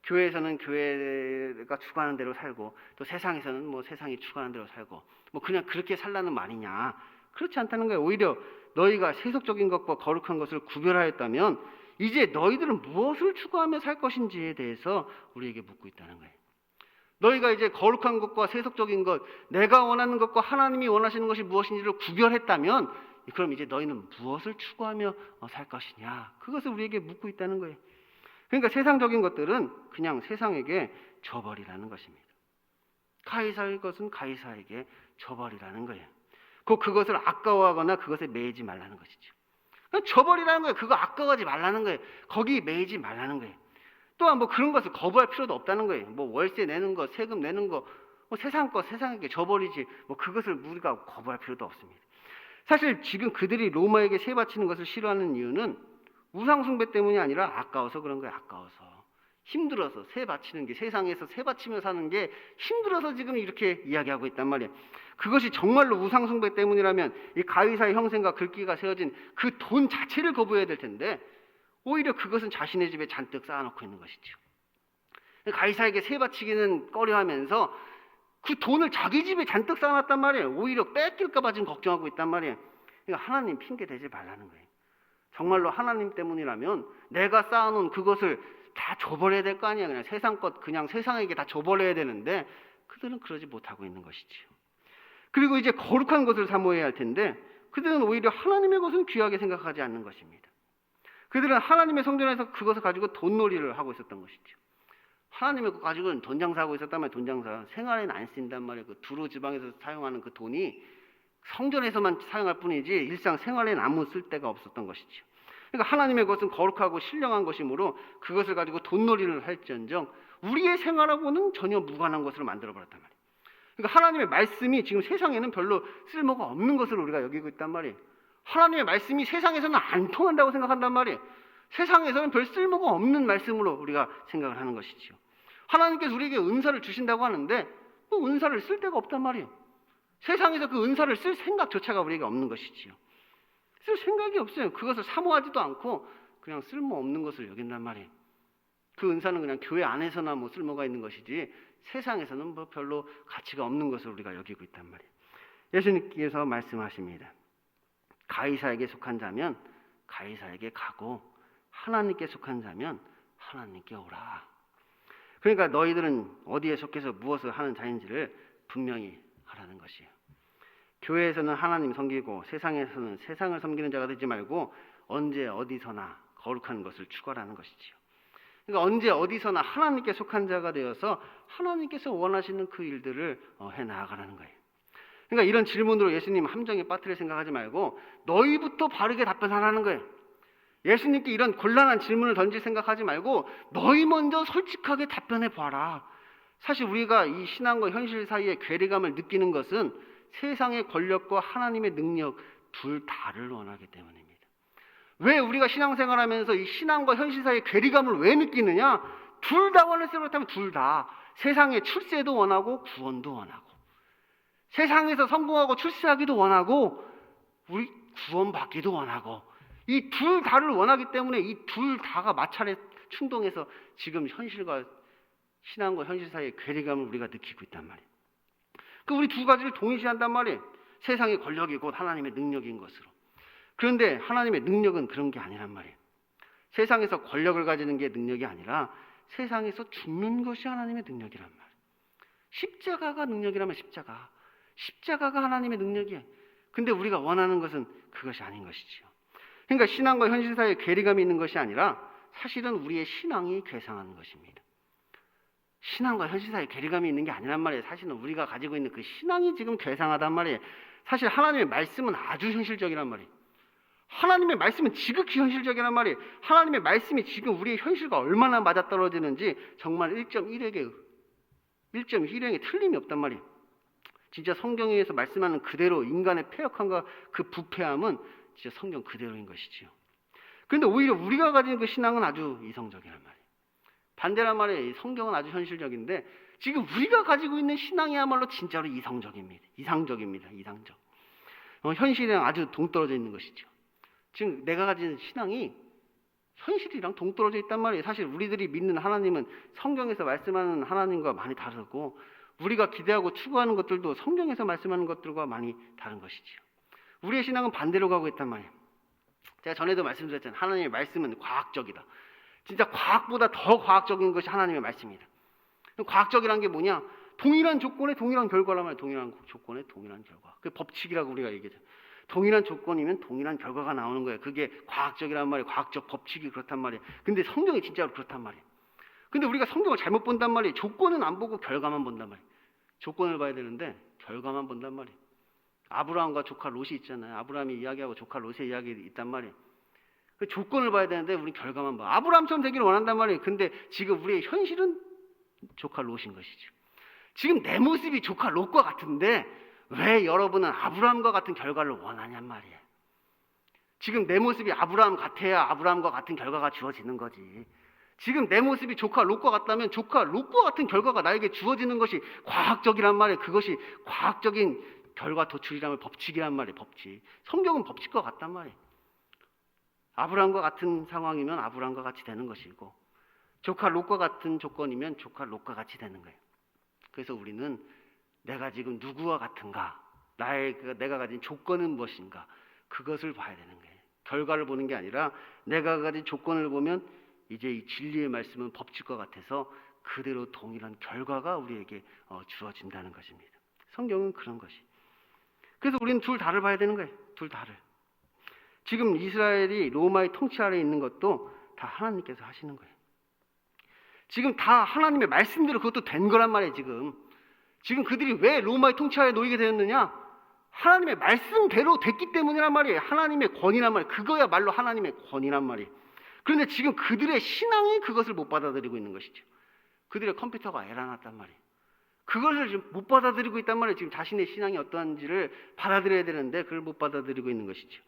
교회에서는 교회가 추구하는 대로 살고 또 세상에서는 뭐 세상이 추구하는 대로 살고 뭐 그냥 그렇게 살라는 말이냐? 그렇지 않다는 거예요. 오히려 너희가 세속적인 것과 거룩한 것을 구별하였다면 이제 너희들은 무엇을 추구하며 살 것인지에 대해서 우리에게 묻고 있다는 거예요. 너희가 이제 거룩한 것과 세속적인 것, 내가 원하는 것과 하나님이 원하시는 것이 무엇인지를 구별했다면 그럼 이제 너희는 무엇을 추구하며 살 것이냐? 그것을 우리에게 묻고 있다는 거예요. 그러니까 세상적인 것들은 그냥 세상에게 줘버리라는 것입니다. 가이사의 것은 가이사에게 줘버리라는 거예요. 그것을 아까워하거나 그것에 매이지 말라는 것이죠. 그냥 줘버리라는 거예요. 그거 아까워하지 말라는 거예요. 거기 매이지 말라는 거예요. 또한 뭐 그런 것을 거부할 필요도 없다는 거예요. 뭐 월세 내는 거, 세금 내는 거, 뭐 세상 거 세상에게 줘버리지. 뭐 그것을 우리가 거부할 필요도 없습니다. 사실 지금 그들이 로마에게 세 바치는 것을 싫어하는 이유는 우상숭배 때문이 아니라 아까워서 그런 거예요. 아까워서. 힘들어서 세 바치는 게 세상에서 세 바치며 사는 게 힘들어서 지금 이렇게 이야기하고 있단 말이에요. 그것이 정말로 우상숭배 때문이라면 이 가이사의 형생과 글귀가 세워진 그 돈 자체를 거부해야 될 텐데 오히려 그것은 자신의 집에 잔뜩 쌓아놓고 있는 것이죠. 가이사에게 세 바치기는 꺼려하면서 그 돈을 자기 집에 잔뜩 쌓아놨단 말이에요. 오히려 뺏길까 봐 지금 걱정하고 있단 말이에요. 그러니까 하나님 핑계 대지 말라는 거예요. 정말로 하나님 때문이라면 내가 쌓아놓은 그것을 다 줘버려야 될 거 아니야. 그냥 세상 것 그냥 세상에게 다 줘버려야 되는데 그들은 그러지 못하고 있는 것이지요. 그리고 이제 거룩한 것을 사모해야 할 텐데 그들은 오히려 하나님의 것은 귀하게 생각하지 않는 것입니다. 그들은 하나님의 성전에서 그것을 가지고 돈놀이를 하고 있었던 것이죠. 하나님의 것 가지고는 돈 장사하고 있었다면 돈 장사 생활에는 안 쓴단 말이에요. 그 두루 지방에서 사용하는 그 돈이 성전에서만 사용할 뿐이지 일상 생활에는 아무 쓸데가 없었던 것이죠. 그러니까 하나님의 것은 거룩하고 신령한 것이므로 그것을 가지고 돈놀이를 할지언정 우리의 생활하고는 전혀 무관한 것으로 만들어버렸단 말이에요. 그러니까 하나님의 말씀이 지금 세상에는 별로 쓸모가 없는 것으로 우리가 여기고 있단 말이에요. 하나님의 말씀이 세상에서는 안 통한다고 생각한단 말이에요. 세상에서는 별 쓸모가 없는 말씀으로 우리가 생각을 하는 것이지요. 하나님께서 우리에게 은사를 주신다고 하는데 그 은사를 쓸 데가 없단 말이에요. 세상에서 그 은사를 쓸 생각조차가 우리에게 없는 것이지요. 쓸 생각이 없어요. 그것을 사모하지도 않고 그냥 쓸모없는 것을 여긴단 말이에요. 그 은사는 그냥 교회 안에서나 뭐 쓸모가 있는 것이지 세상에서는 뭐 별로 가치가 없는 것을 우리가 여기고 있단 말이에요. 예수님께서 말씀하십니다. 가이사에게 속한 자면 가이사에게 가고 하나님께 속한 자면 하나님께 오라. 그러니까 너희들은 어디에 속해서 무엇을 하는 자인지를 분명히 하라는 것이에요. 교회에서는 하나님 섬기고 세상에서는 세상을 섬기는 자가 되지 말고 언제 어디서나 거룩한 것을 추구하라는 것이지요. 그러니까 언제 어디서나 하나님께 속한 자가 되어서 하나님께서 원하시는 그 일들을 해나가라는 거예요. 그러니까 이런 질문으로 예수님 함정에 빠뜨릴 생각하지 말고 너희부터 바르게 답변하라는 거예요. 예수님께 이런 곤란한 질문을 던질 생각하지 말고 너희 먼저 솔직하게 답변해 봐라. 사실 우리가 이 신앙과 현실 사이의 괴리감을 느끼는 것은 세상의 권력과 하나님의 능력 둘 다를 원하기 때문입니다. 왜 우리가 신앙생활하면서 이 신앙과 현실 사이의 괴리감을 왜 느끼느냐? 둘 다 원했으면 그렇다면 둘 다 세상의 출세도 원하고 구원도 원하고 세상에서 성공하고 출세하기도 원하고 우리 구원받기도 원하고 이 둘 다를 원하기 때문에 이 둘 다가 마찰에 충동해서 지금 현실과 신앙과 현실 사이의 괴리감을 우리가 느끼고 있단 말이에요. 그 우리 두 가지를 동일시한단 말이에요. 세상의 권력이 곧 하나님의 능력인 것으로. 그런데 하나님의 능력은 그런 게 아니란 말이에요. 세상에서 권력을 가지는 게 능력이 아니라 세상에서 죽는 것이 하나님의 능력이란 말이에요. 십자가가 능력이라면 십자가가 하나님의 능력이에요. 근데 우리가 원하는 것은 그것이 아닌 것이지요. 그러니까 신앙과 현실 사이에 괴리감이 있는 것이 아니라 사실은 우리의 신앙이 괴상하는 것입니다. 신앙과 현실 사이에 괴리감이 있는 게 아니란 말이에요. 사실은 우리가 가지고 있는 그 신앙이 지금 괴상하단 말이에요. 사실 하나님의 말씀은 아주 현실적이란 말이에요. 하나님의 말씀은 지극히 현실적이란 말이에요. 하나님의 말씀이 지금 우리의 현실과 얼마나 맞아떨어지는지 정말 1.1행에 틀림이 없단 말이에요. 진짜 성경에서 말씀하는 그대로 인간의 패역함과 그 부패함은 진짜 성경 그대로인 것이지요. 그런데 오히려 우리가 가진 그 신앙은 아주 이성적이란 말이에요. 반대란 말이에요. 성경은 아주 현실적인데 지금 우리가 가지고 있는 신앙이야말로 진짜로 이성적입니다. 이상적. 현실이랑 아주 동떨어져 있는 것이죠. 지금 내가 가진 신앙이 현실이랑 동떨어져 있단 말이에요. 사실 우리들이 믿는 하나님은 성경에서 말씀하는 하나님과 많이 다르고 우리가 기대하고 추구하는 것들도 성경에서 말씀하는 것들과 많이 다른 것이지요. 우리의 신앙은 반대로 가고 있단 말이에요. 제가 전에도 말씀드렸잖아요. 하나님의 말씀은 과학적이다. 진짜 과학보다 더 과학적인 것이 하나님의 말씀이다. 과학적이란 게 뭐냐? 동일한 조건에 동일한 결과란 말이에요. 동일한 조건에 동일한 결과. 그 법칙이라고 우리가 얘기하죠. 동일한 조건이면 동일한 결과가 나오는 거예요. 그게 과학적이란 말이에요. 과학적 법칙이 그렇단 말이에요. 근데 성경이 진짜로 그렇단 말이에요. 근데 우리가 성경을 잘못 본단 말이에요. 조건은 안 보고 결과만 본단 말이에요. 조건을 봐야 되는데 결과만 본단 말이에요. 아브라함과 조카 롯이 있잖아요. 아브라함이 이야기하고 조카 롯의 이야기 있단 말이에요. 그 조건을 봐야 되는데 우리 결과만 봐. 아브라함처럼 되기를 원한단 말이에요. 근데 지금 우리의 현실은 조카 롯인 것이죠. 지금 내 모습이 조카 롯과 같은데 왜 여러분은 아브라함과 같은 결과를 원하냔 말이에요. 지금 내 모습이 아브라함 같아야 아브라함과 같은 결과가 주어지는 거지. 지금 내 모습이 조카 롯과 같다면 조카 롯과 같은 결과가 나에게 주어지는 것이 과학적이란 말이에요. 그것이 과학적인 결과 도출이라면 법칙이란 말이에요. 법칙. 성경은 법칙과 같단 말이에요. 아브라함과 같은 상황이면 아브라함과 같이 되는 것이고 조카 롯과 같은 조건이면 조카 롯과 같이 되는 거예요. 그래서 우리는 내가 지금 누구와 같은가? 내가 가진 조건은 무엇인가? 그것을 봐야 되는 거예요. 결과를 보는 게 아니라 내가 가진 조건을 보면 이제 이 진리의 말씀은 법칙과 같아서 그대로 동일한 결과가 우리에게 주어진다는 것입니다. 성경은 그런 것이. 그래서 우리는 둘 다를 봐야 되는 거예요. 둘 다를. 지금 이스라엘이 로마의 통치 아래에 있는 것도 다 하나님께서 하시는 거예요. 지금 다 하나님의 말씀대로 그것도 된 거란 말이에요. 지금 그들이 왜 로마의 통치 아래에 놓이게 되었느냐? 하나님의 말씀대로 됐기 때문이란 말이에요. 하나님의 권위란 말이에요. 그거야말로 하나님의 권위란 말이에요. 그런데 지금 그들의 신앙이 그것을 못 받아들이고 있는 것이죠. 그들의 컴퓨터가 에러났단 말이에요. 그것을 지금 못 받아들이고 있단 말이에요. 지금 자신의 신앙이 어떠한지를 받아들여야 되는데 그걸 못 받아들이고 있는 것이죠.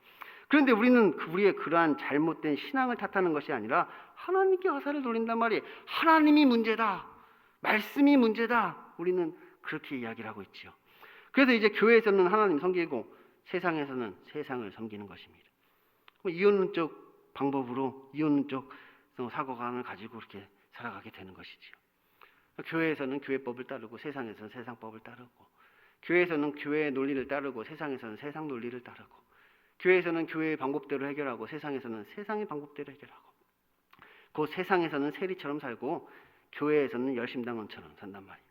그런데 우리는 우리의 그러한 잘못된 신앙을 탓하는 것이 아니라 하나님께 화살을 돌린단 말이에요. 하나님이 문제다. 말씀이 문제다. 우리는 그렇게 이야기를 하고 있죠. 그래서 이제 교회에서는 하나님 섬기고 세상에서는 세상을 섬기는 것입니다. 이혼론적 방법으로 이혼론적 사고관을 가지고 이렇게 살아가게 되는 것이지요. 교회에서는 교회법을 따르고 세상에서는 세상법을 따르고 교회에서는 교회의 논리를 따르고 세상에서는 세상 논리를 따르고 교회에서는 교회의 방법대로 해결하고 세상에서는 세상의 방법대로 해결하고 그 세상에서는 세리처럼 살고 교회에서는 열심당원처럼 산단 말이에요.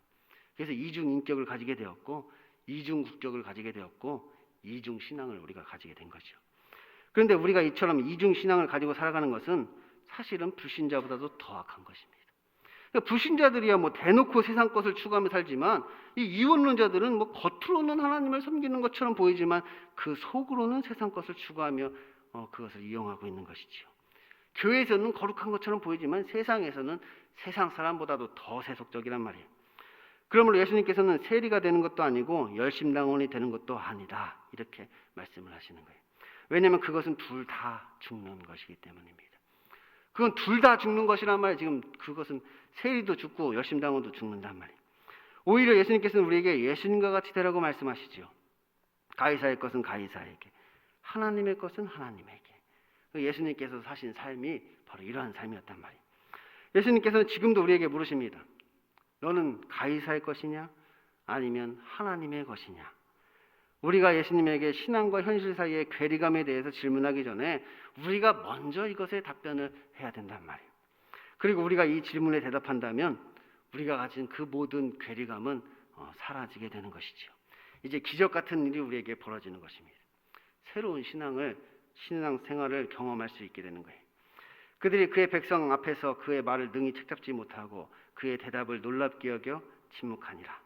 그래서 이중 인격을 가지게 되었고 이중 국적을 가지게 되었고 이중 신앙을 우리가 가지게 된 거죠. 그런데 우리가 이처럼 이중 신앙을 가지고 살아가는 것은 사실은 불신자보다도 더 악한 것입니다. 불신자들이야 뭐 대놓고 세상 것을 추구하며 살지만 이 이원론자들은 뭐 겉으로는 하나님을 섬기는 것처럼 보이지만 그 속으로는 세상 것을 추구하며 그것을 이용하고 있는 것이지요. 교회에서는 거룩한 것처럼 보이지만 세상에서는 세상 사람보다도 더 세속적이란 말이에요. 그러므로 예수님께서는 세리가 되는 것도 아니고 열심당원이 되는 것도 아니다. 이렇게 말씀을 하시는 거예요. 왜냐하면 그것은 둘 다 죽는 것이기 때문입니다. 그건 둘 다 죽는 것이란 말이에요. 지금 그것은 세리도 죽고 열심당원도 죽는단 말이에요. 오히려 예수님께서는 우리에게 예수님과 같이 되라고 말씀하시죠. 가이사의 것은 가이사에게, 하나님의 것은 하나님에게. 예수님께서 사신 삶이 바로 이러한 삶이었단 말이에요. 예수님께서는 지금도 우리에게 물으십니다. 너는 가이사의 것이냐 아니면 하나님의 것이냐? 우리가 예수님에게 신앙과 현실 사이의 괴리감에 대해서 질문하기 전에 우리가 먼저 이것에 답변을 해야 된단 말이에요. 그리고 우리가 이 질문에 대답한다면 우리가 가진 그 모든 괴리감은 사라지게 되는 것이지요. 이제 기적 같은 일이 우리에게 벌어지는 것입니다. 새로운 신앙 생활을 경험할 수 있게 되는 거예요. 그들이 그의 백성 앞에서 그의 말을 능히 책잡지 못하고 그의 대답을 놀랍게 여겨 침묵하니라.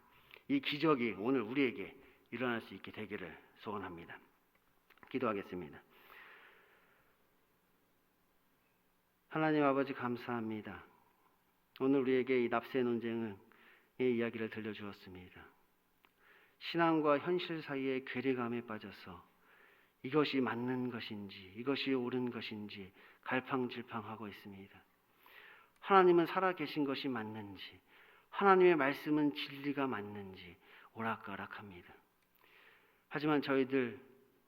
이 기적이 오늘 우리에게 일어날 수 있게 되기를 소원합니다. 기도하겠습니다. 하나님 아버지 감사합니다. 오늘 우리에게 이 납세 논쟁의 이야기를 들려주었습니다. 신앙과 현실 사이의 괴리감에 빠져서 이것이 맞는 것인지 이것이 옳은 것인지 갈팡질팡하고 있습니다. 하나님은 살아계신 것이 맞는지 하나님의 말씀은 진리가 맞는지 오락가락합니다. 하지만 저희들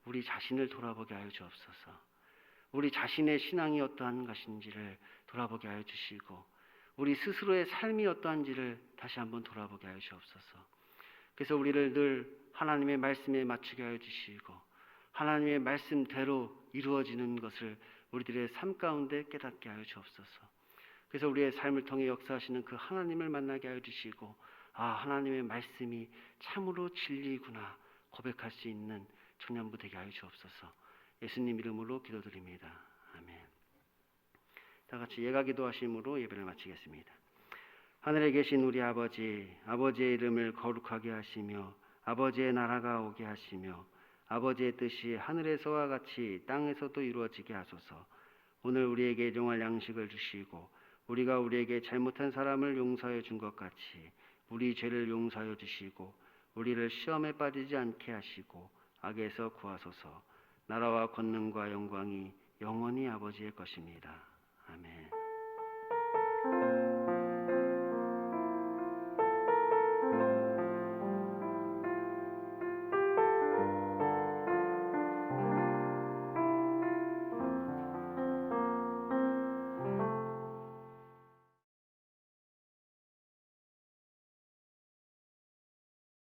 우리 자신을 돌아보게 하여 주옵소서. 우리 자신의 신앙이 어떠한 것인지를 돌아보게 하여 주시고 우리 스스로의 삶이 어떠한지를 다시 한번 돌아보게 하여 주옵소서. 그래서 우리를 늘 하나님의 말씀에 맞추게 하여 주시고 하나님의 말씀대로 이루어지는 것을 우리들의 삶 가운데 깨닫게 하여 주옵소서. 그래서 우리의 삶을 통해 역사하시는 그 하나님을 만나게 하여 주시고 하나님의 말씀이 참으로 진리구나 고백할 수 있는 청년부 되게 하여 주옵소서. 예수님 이름으로 기도드립니다. 아멘. 다 같이 예가 기도하심으로 예배를 마치겠습니다. 하늘에 계신 우리 아버지, 아버지의 이름을 거룩하게 하시며 아버지의 나라가 오게 하시며 아버지의 뜻이 하늘에서와 같이 땅에서도 이루어지게 하소서. 오늘 우리에게 일용할 양식을 주시고 우리가 우리에게 잘못한 사람을 용서해 준 것 같이 우리 죄를 용서하여 주시고 우리를 시험에 빠지지 않게 하시고 악에서 구하소서. 나라와 권능과 영광이 영원히 아버지의 것입니다. 아멘.